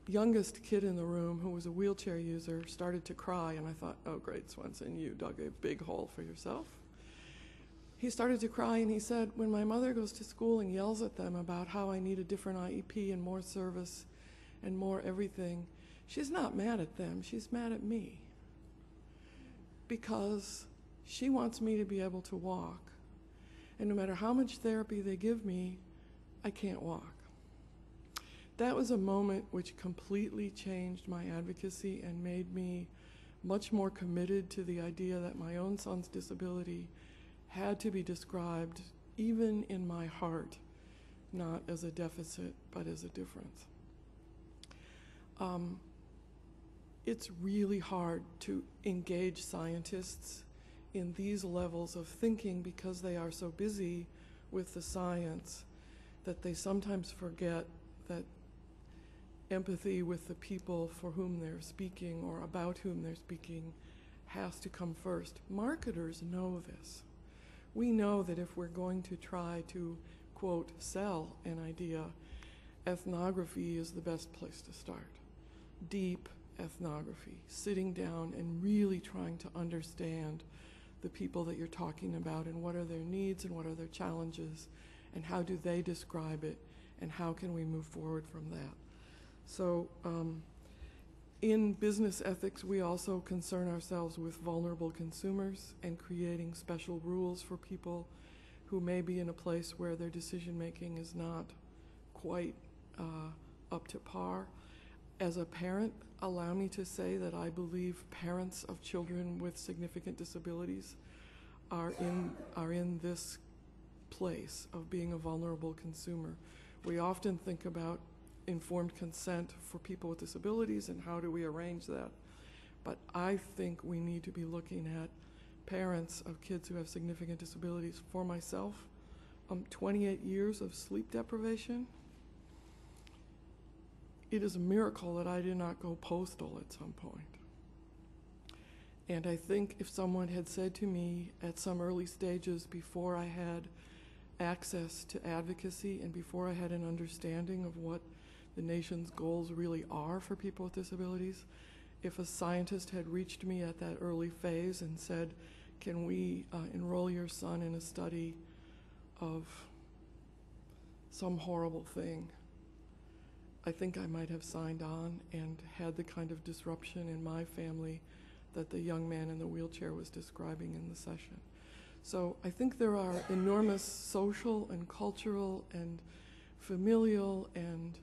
youngest kid in the room, who was a wheelchair user, started to cry, and I thought, oh, great, Swenson, you dug a big hole for yourself. He started to cry, and he said, when my mother goes to school and yells at them about how I need a different IEP and more service and more everything, she's not mad at them, she's mad at me. Because she wants me to be able to walk, and no matter how much therapy they give me, I can't walk. that was a moment which completely changed my advocacy and made me much more committed to the idea that my own son's disability had to be described, even in my heart, not as a deficit, but as a difference. It's really hard to engage scientists in these levels of thinking because they are so busy with the science that they sometimes forget that empathy with the people for whom they're speaking or about whom they're speaking has to come first. Marketers know this. We know that if we're going to try to, quote, sell an idea, ethnography is the best place to start. Deep ethnography, sitting down and really trying to understand the people that you're talking about and what are their needs and what are their challenges and how do they describe it and how can we move forward from that. So in business ethics, we also concern ourselves with vulnerable consumers and creating special rules for people who may be in a place where their decision making is not quite up to par. As a parent, allow me to say that I believe parents of children with significant disabilities are in this place of being a vulnerable consumer. We often think about informed consent for people with disabilities and how do we arrange that. But I think we need to be looking at parents of kids who have significant disabilities. For myself, 28 years of sleep deprivation. It is a miracle that I did not go postal at some point. And I think if someone had said to me at some early stages before I had access to advocacy and before I had an understanding of what the nation's goals really are for people with disabilities, if a scientist had reached me at that early phase and said, can we enroll your son in a study of some horrible thing, I think I might have signed on and had the kind of disruption in my family that the young man in the wheelchair was describing in the session. So I think there are enormous social and cultural and familial and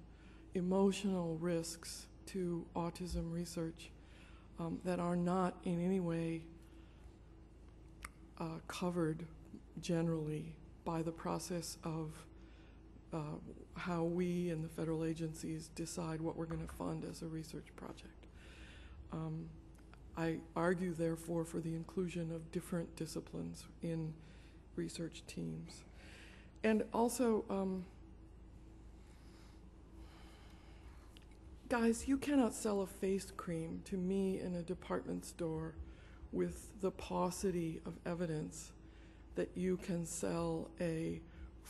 emotional risks to autism research that are not in any way covered generally by the process of how we and the federal agencies decide what we're going to fund as a research project. I argue, therefore, for the inclusion of different disciplines in research teams. And also, guys, you cannot sell a face cream to me in a department store with the paucity of evidence that you can sell a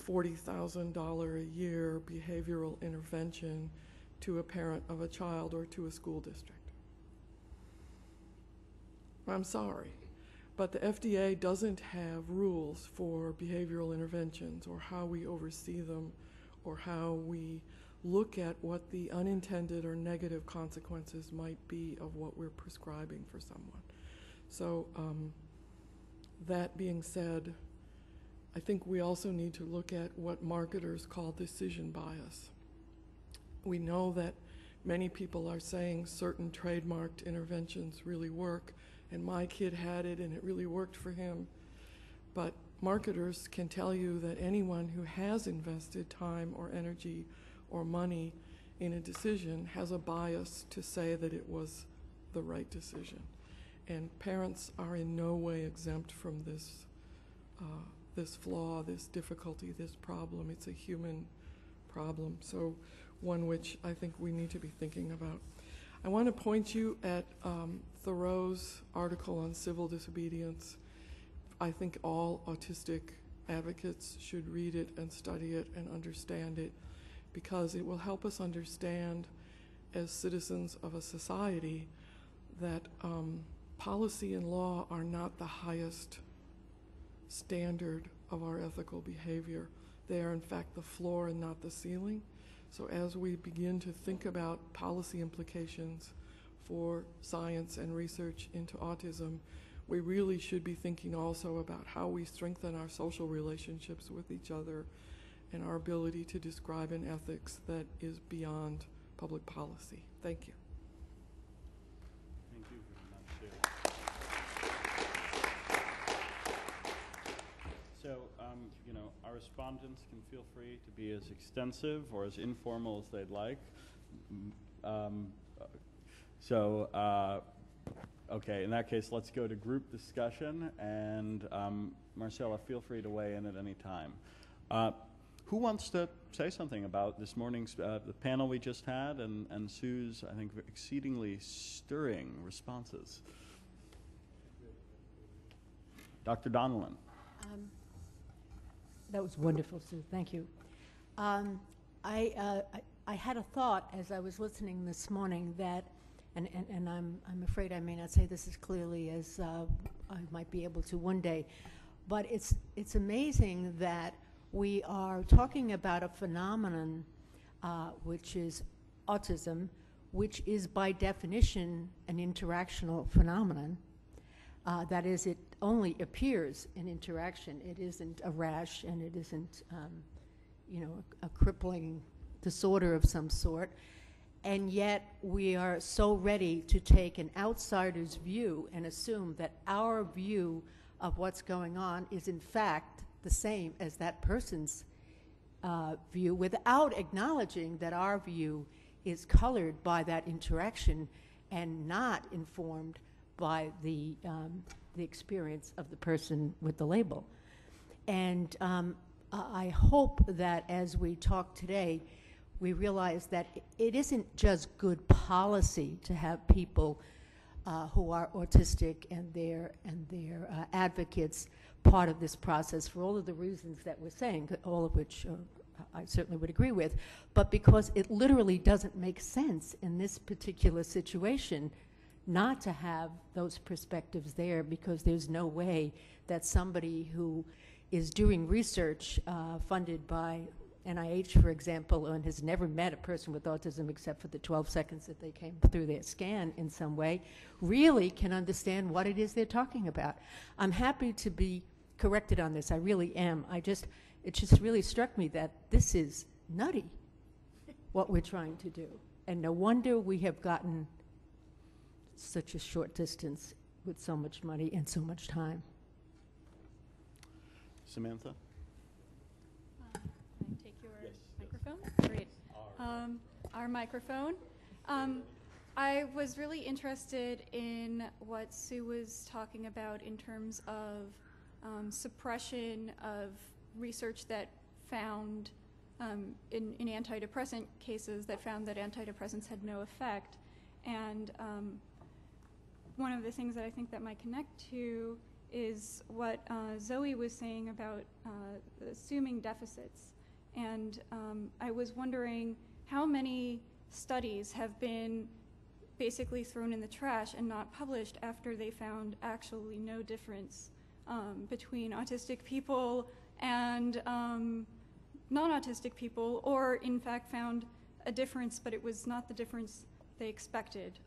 $40,000 a year behavioral intervention to a parent of a child or to a school district. I'm sorry, but the FDA doesn't have rules for behavioral interventions or how we oversee them or how we look at what the unintended or negative consequences might be of what we're prescribing for someone. So that being said, I think we also need to look at what marketers call decision bias. We know that many people are saying certain trademarked interventions really work, and my kid had it and it really worked for him. But marketers can tell you that anyone who has invested time or energy or money in a decision has a bias to say that it was the right decision. And parents are in no way exempt from this this flaw, this difficulty, this problem. It's a human problem, so one which I think we need to be thinking about. I want to point you at Thoreau's article on civil disobedience. I think all autistic advocates should read it and study it and understand it, because it will help us understand as citizens of a society that policy and law are not the highest standard of our ethical behavior. They are in fact the floor and not the ceiling. So as we begin to think about policy implications for science and research into autism, we really should be thinking also about how we strengthen our social relationships with each other and our ability to describe an ethics that is beyond public policy. Thank you. Thank you very much, Sue. So, our respondents can feel free to be as extensive or as informal as they'd like. Okay, in that case, let's go to group discussion, and Marcella, feel free to weigh in at any time. Who wants to say something about this morning's the panel we just had and Sue's, I think, exceedingly stirring responses? Dr. Donnellan. That was wonderful, Sue. Thank you. I had a thought as I was listening this morning that, and I'm afraid I may not say this as clearly as I might be able to one day, but it's amazing that we are talking about a phenomenon which is autism, which is by definition an interactional phenomenon. That is, it only appears in interaction. It isn't a rash, and it isn't, a crippling disorder of some sort. And yet we are so ready to take an outsider's view and assume that our view of what's going on is in fact the same as that person's view, without acknowledging that our view is colored by that interaction and not informed by the experience of the person with the label. And I hope that as we talk today, we realize that it isn't just good policy to have people who are autistic and their advocates part of this process for all of the reasons that we're saying, all of which I certainly would agree with, but because it literally doesn't make sense in this particular situation not to have those perspectives there, because there's no way that somebody who is doing research funded by NIH, for example, and has never met a person with autism except for the 12 seconds that they came through their scan in some way, really can understand what it is they're talking about. I'm happy to be corrected on this. I really am. It just really struck me that this is nutty, what we're trying to do. And no wonder we have gotten such a short distance with so much money and so much time. Samantha? Can I take your microphone? Great. Our microphone. I was really interested in what Sue was talking about in terms of suppression of research that found in antidepressant cases that found that antidepressants had no effect. And one of the things that I think that might connect to is what Zoe was saying about assuming deficits. And I was wondering how many studies have been basically thrown in the trash and not published after they found actually no difference between autistic people and non-autistic people, or in fact found a difference, but it was not the difference they expected.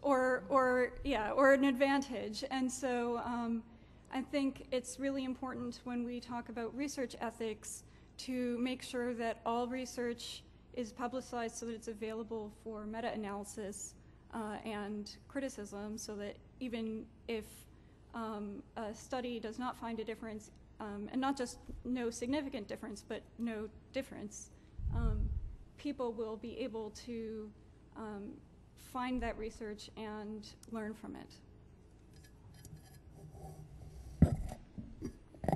Or an advantage. And so I think it's really important when we talk about research ethics to make sure that all research is publicized so that it's available for meta-analysis and criticism, so that even if a study does not find a difference, and not just no significant difference, but no difference, people will be able to find that research and learn from it. Other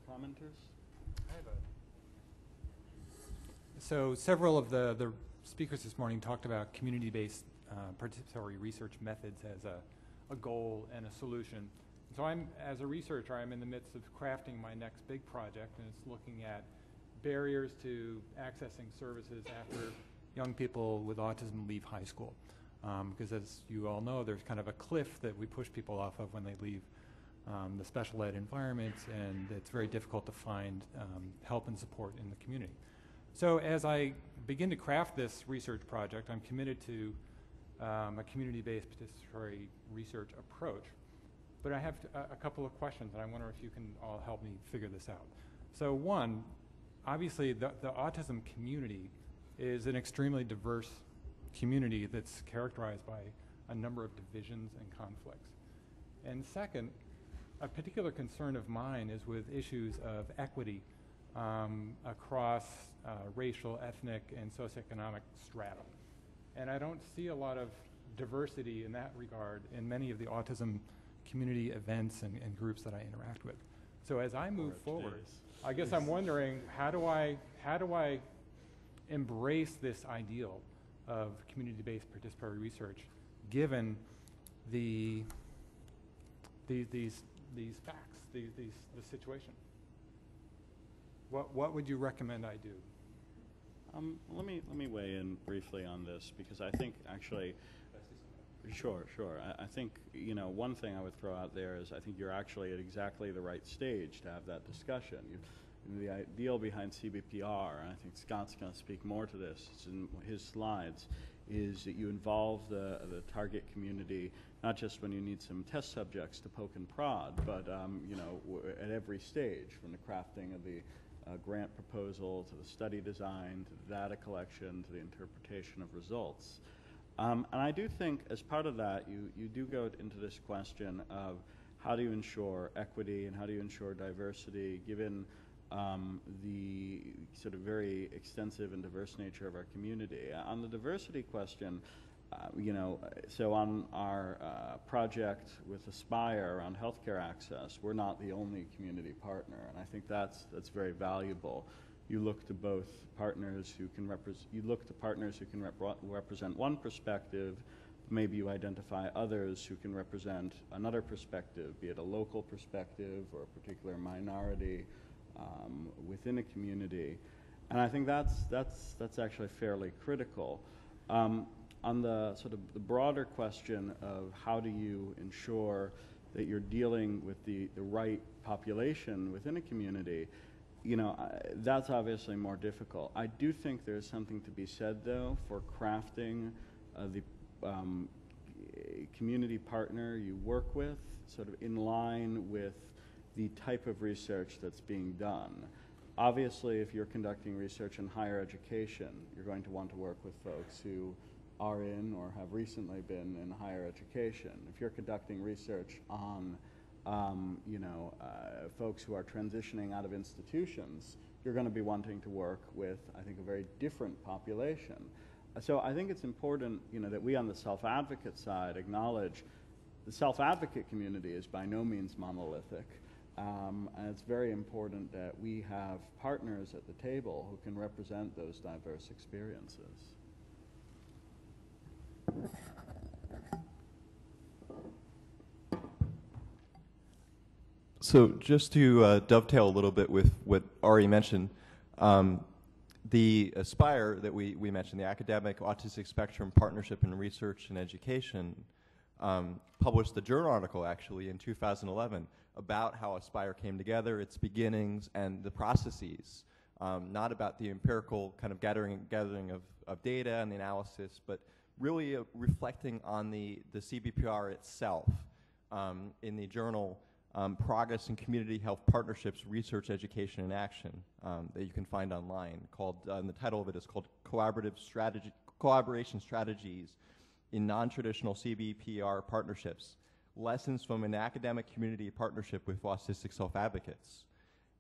commenters? So several of the speakers this morning talked about community-based participatory research methods as a goal and a solution. So as a researcher, I'm in the midst of crafting my next big project, and it's looking at barriers to accessing services after young people with autism leave high school. Because as you all know, there's kind of a cliff that we push people off of when they leave the special ed environment, and it's very difficult to find help and support in the community. So as I begin to craft this research project, I'm committed to a community-based participatory research approach. But I have a couple of questions, and I wonder if you can all help me figure this out. So one, obviously the autism community is an extremely diverse community that's characterized by a number of divisions and conflicts. And second, a particular concern of mine is with issues of equity across racial, ethnic, and socioeconomic strata. And I don't see a lot of diversity in that regard in many of the autism community events and groups that I interact with. So as I move forward, I guess I'm wondering, how do I embrace this ideal of community-based participatory research given these facts, the situation? What would you recommend I do? Let me weigh in briefly on this, because I think actually, sure. I think, you know, one thing I would throw out there is I think you're actually at exactly the right stage to have that discussion. The ideal behind CBPR, and I think Scott's going to speak more to this, it's in his slides, is that you involve the target community, not just when you need some test subjects to poke and prod, but you know, at every stage, from the crafting of the grant proposal to the study design to the data collection to the interpretation of results. And I do think as part of that, you do go into this question of how do you ensure equity and how do you ensure diversity given the sort of very extensive and diverse nature of our community. On the diversity question, you know, so on our project with Aspire around healthcare access, we're not the only community partner, and I think that's very valuable. You look to both partners who can represent one perspective. Maybe you identify others who can represent another perspective, be it a local perspective or a particular minority within a community, and I think that's actually fairly critical. On the sort of the broader question of how do you ensure that you're dealing with the right population within a community, you know, that's obviously more difficult. I do think there's something to be said, though, for crafting the community partner you work with sort of in line with the type of research that's being done. Obviously, if you're conducting research in higher education, you're going to want to work with folks who are in or have recently been in higher education. If you're conducting research on you know, folks who are transitioning out of institutions, you're going to be wanting to work with, I think, a very different population. So I think it's important, you know, that we on the self-advocate side acknowledge the self-advocate community is by no means monolithic. And it's very important that we have partners at the table who can represent those diverse experiences. So just to dovetail a little bit with what Ari mentioned, the Aspire that we mentioned, the Academic Autistic Spectrum Partnership in Research and Education, published the journal article actually in 2011 about how Aspire came together, its beginnings, and the processes, not about the empirical kind of gathering of data and the analysis, but really reflecting on the CBPR itself. In the journal Progress in Community Health Partnerships, Research, Education, and Action that you can find online, called, and the title of it is called Collaboration Strategies in Non-Traditional CBPR Partnerships, Lessons from an Academic Community Partnership with Autistic Self-Advocates.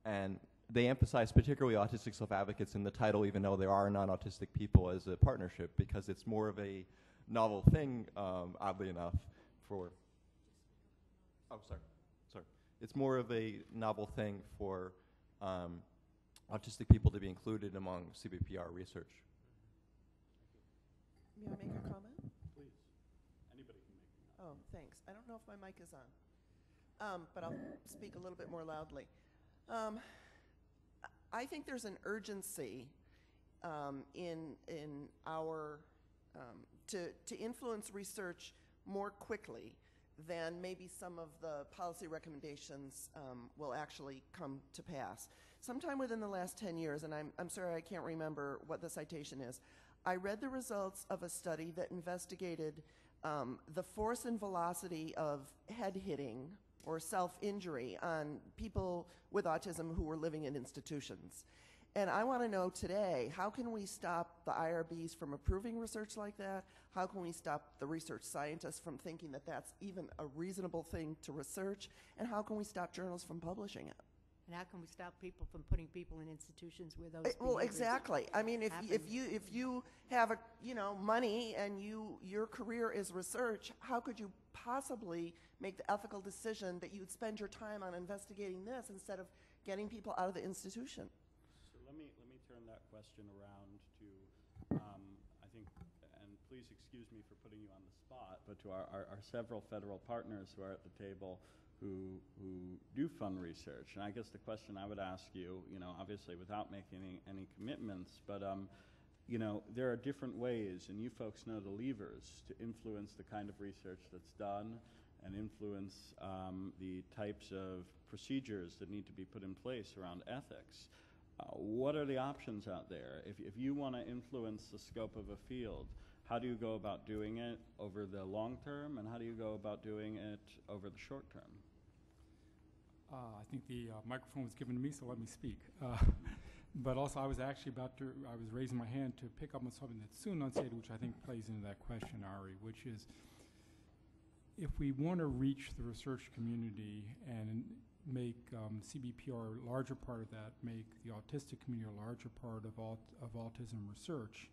And they emphasize particularly autistic self-advocates in the title, even though there are non-autistic people as a partnership, because it's more of a novel thing, oddly enough, for, it's more of a novel thing for autistic people to be included among CBPR research. May I make a comment? Please. Anybody can make a comment. Oh, thanks. I don't know if my mic is on, but I'll speak a little bit more loudly. I think there's an urgency in our to influence research more quickly than maybe some of the policy recommendations will actually come to pass. Sometime within the last 10 years, and I'm sorry I can't remember what the citation is, I read the results of a study that investigated the force and velocity of head hitting or self-injury on people with autism who were living in institutions. And I want to know today, how can we stop the IRBs from approving research like that? How can we stop the research scientists from thinking that that's even a reasonable thing to research? And how can we stop journals from publishing it? And how can we stop people from putting people in institutions where those Well, behaviors exactly. I mean, if happen? you have money and your career is research, how could you possibly make the ethical decision that you'd spend your time on investigating this instead of getting people out of the institution? So let me turn that question around to I think, and please excuse me for putting you on the spot, but to our several federal partners who are at the table who do fund research. And I guess the question I would ask you, obviously without making any commitments, but there are different ways, and you folks know the levers to influence the kind of research that's done and influence the types of procedures that need to be put in place around ethics. What are the options out there? If you want to influence the scope of a field, how do you go about doing it over the long term, and how do you go about doing it over the short term? I think the microphone was given to me, so let me speak. But also, I was raising my hand to pick up on something that Sue enunciated, which I think plays into that question, Ari, which is, if we want to reach the research community and make CBPR a larger part of that, make the autistic community a larger part of autism research,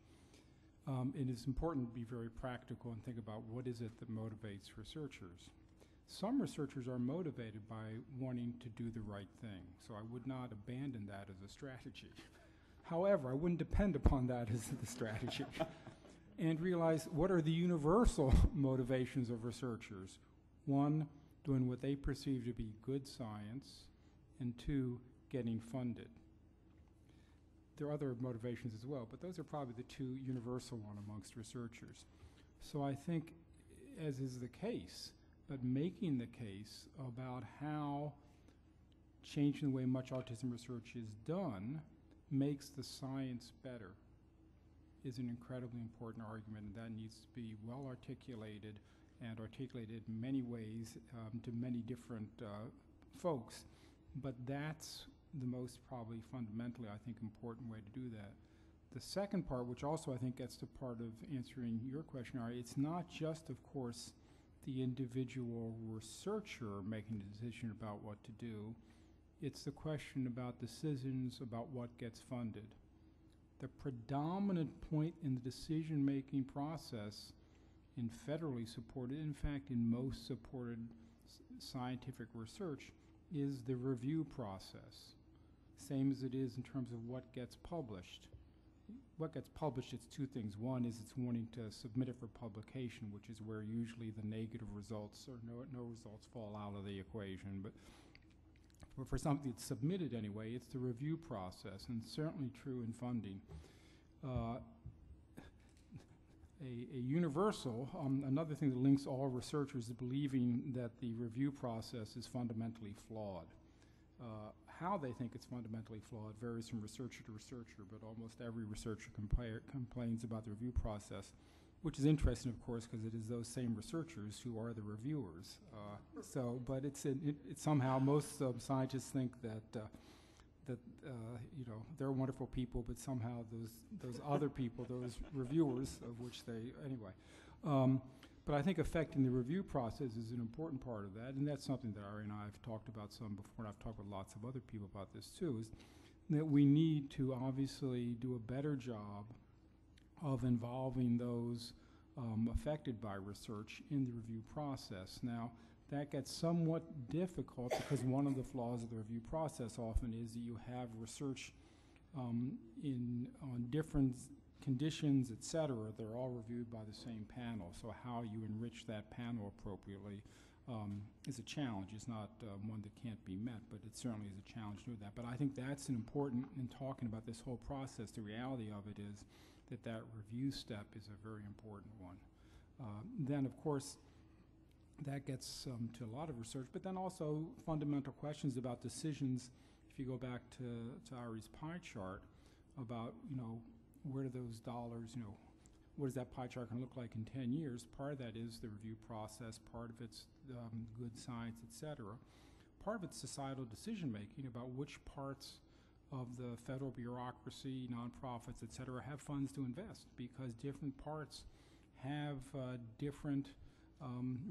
it is important to be very practical and think about what is it that motivates researchers. Some researchers are motivated by wanting to do the right thing, so I would not abandon that as a strategy. However, I wouldn't depend upon that as the strategy. And realize what are the universal motivations of researchers. One, doing what they perceive to be good science, and two, getting funded. There are other motivations as well, but those are probably the two universal ones amongst researchers. So I think, as is the case, but making the case about how changing the way much autism research is done makes the science better is an incredibly important argument, and that needs to be well articulated and articulated in many ways to many different folks. But that's the most probably fundamentally, I think, important way to do that. The second part, which also I think gets to part of answering your question, Ari, it's not just, of course, the individual researcher making the decision about what to do. It's the question about decisions about what gets funded. The predominant point in the decision-making process in federally supported, in fact, in most supported scientific research, is the review process. Same as it is in terms of what gets published. What gets published, it's two things. One is it's wanting to submit it for publication, which is where usually the negative results or no results fall out of the equation. But for something that's submitted anyway, it's the review process, and certainly true in funding. A universal, another thing that links all researchers is believing that the review process is fundamentally flawed. How they think it's fundamentally flawed varies from researcher to researcher, but almost every researcher complains about the review process, which is interesting, of course, because it is those same researchers who are the reviewers. But it's somehow most scientists think that they're wonderful people, but somehow those other people, those reviewers, of which they anyway. But I think affecting the review process is an important part of that, and that's something that Ari and I have talked about some before, and I've talked with lots of other people about this too, is that we need to obviously do a better job of involving those affected by research in the review process. Now, that gets somewhat difficult because one of the flaws of the review process often is that you have research on different conditions, et cetera. They're all reviewed by the same panel. So how you enrich that panel appropriately is a challenge. It's not one that can't be met, but it certainly is a challenge to do that. But I think that's an important, in talking about this whole process, the reality of it is that review step is a very important one. Then, of course, that gets to a lot of research, but then also fundamental questions about decisions. If you go back to Ari's pie chart about, where do those dollars, what is that pie chart going to look like in 10 years? Part of that is the review process, part of it's good science, et cetera. Part of it's societal decision-making about which parts of the federal bureaucracy, nonprofits, et cetera, have funds to invest, because different parts have different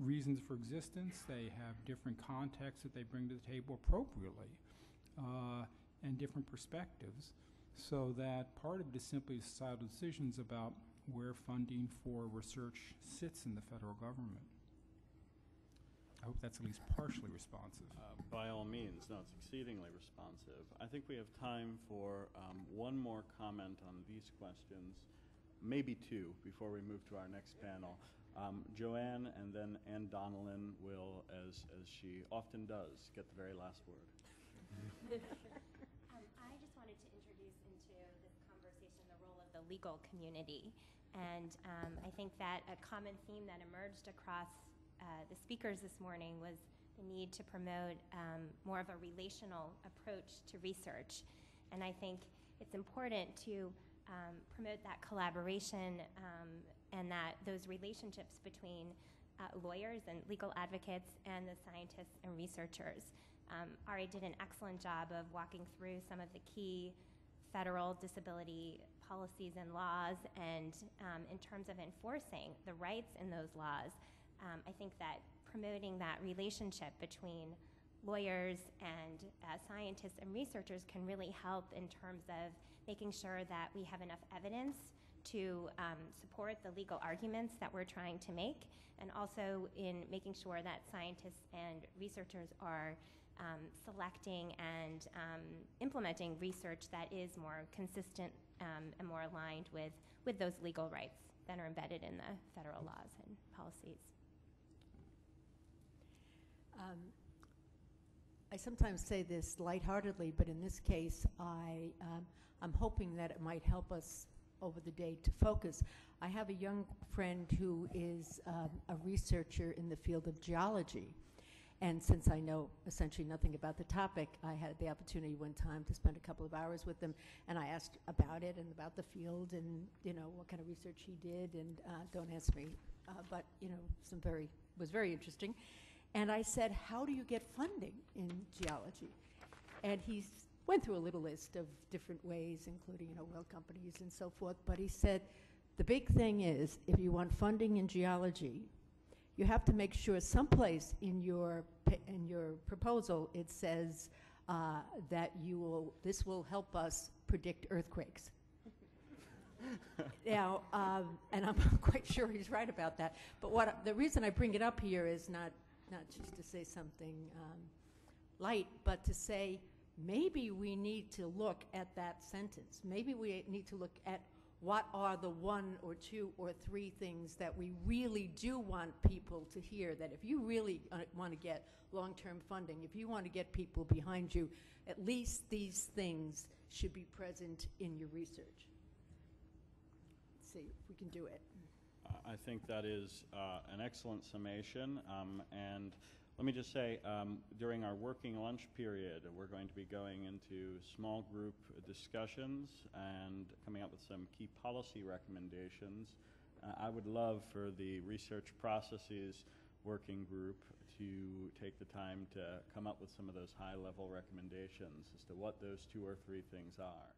reasons for existence. They have different contexts that they bring to the table appropriately, and different perspectives. So that part of it is simply societal decisions about where funding for research sits in the federal government. I hope that's at least partially responsive. By all means, no, it's exceedingly responsive. I think we have time for one more comment on these questions, maybe two, before we move to our next panel. Joanne and then Ann Donnellan will, as she often does, get the very last word. I just wanted to introduce into this conversation the role of the legal community. And I think that a common theme that emerged across the speakers this morning was the need to promote more of a relational approach to research. And I think it's important to promote that collaboration and those relationships between lawyers and legal advocates and the scientists and researchers. Ari did an excellent job of walking through some of the key federal disability policies and laws, and in terms of enforcing the rights in those laws, I think that promoting that relationship between lawyers and scientists and researchers can really help in terms of making sure that we have enough evidence to support the legal arguments that we're trying to make, and also in making sure that scientists and researchers are selecting and implementing research that is more consistent and more aligned with those legal rights that are embedded in the federal laws and policies. I sometimes say this lightheartedly, but in this case, I'm hoping that it might help us over the day to focus. I have a young friend who is a researcher in the field of geology. And since I know essentially nothing about the topic, I had the opportunity one time to spend a couple of hours with him, and I asked about it and about the field and, what kind of research he did, and don't ask me, but, was very interesting. And I said, how do you get funding in geology? And he went through a little list of different ways, including, oil companies and so forth, but he said, the big thing is, if you want funding in geology, you have to make sure someplace in your proposal it says that this will help us predict earthquakes. Now, and I'm quite sure he's right about that. But the reason I bring it up here is not just to say something light, but to say maybe we need to look at that sentence. Maybe we need to look at what are the one or two or three things that we really do want people to hear, that if you really want to get long-term funding, if you want to get people behind you, at least these things should be present in your research. Let's see if we can do it. I think that is an excellent summation, and let me just say, during our working lunch period, we're going to be going into small group discussions and coming up with some key policy recommendations. I would love for the research processes working group to take the time to come up with some of those high-level recommendations as to what those two or three things are.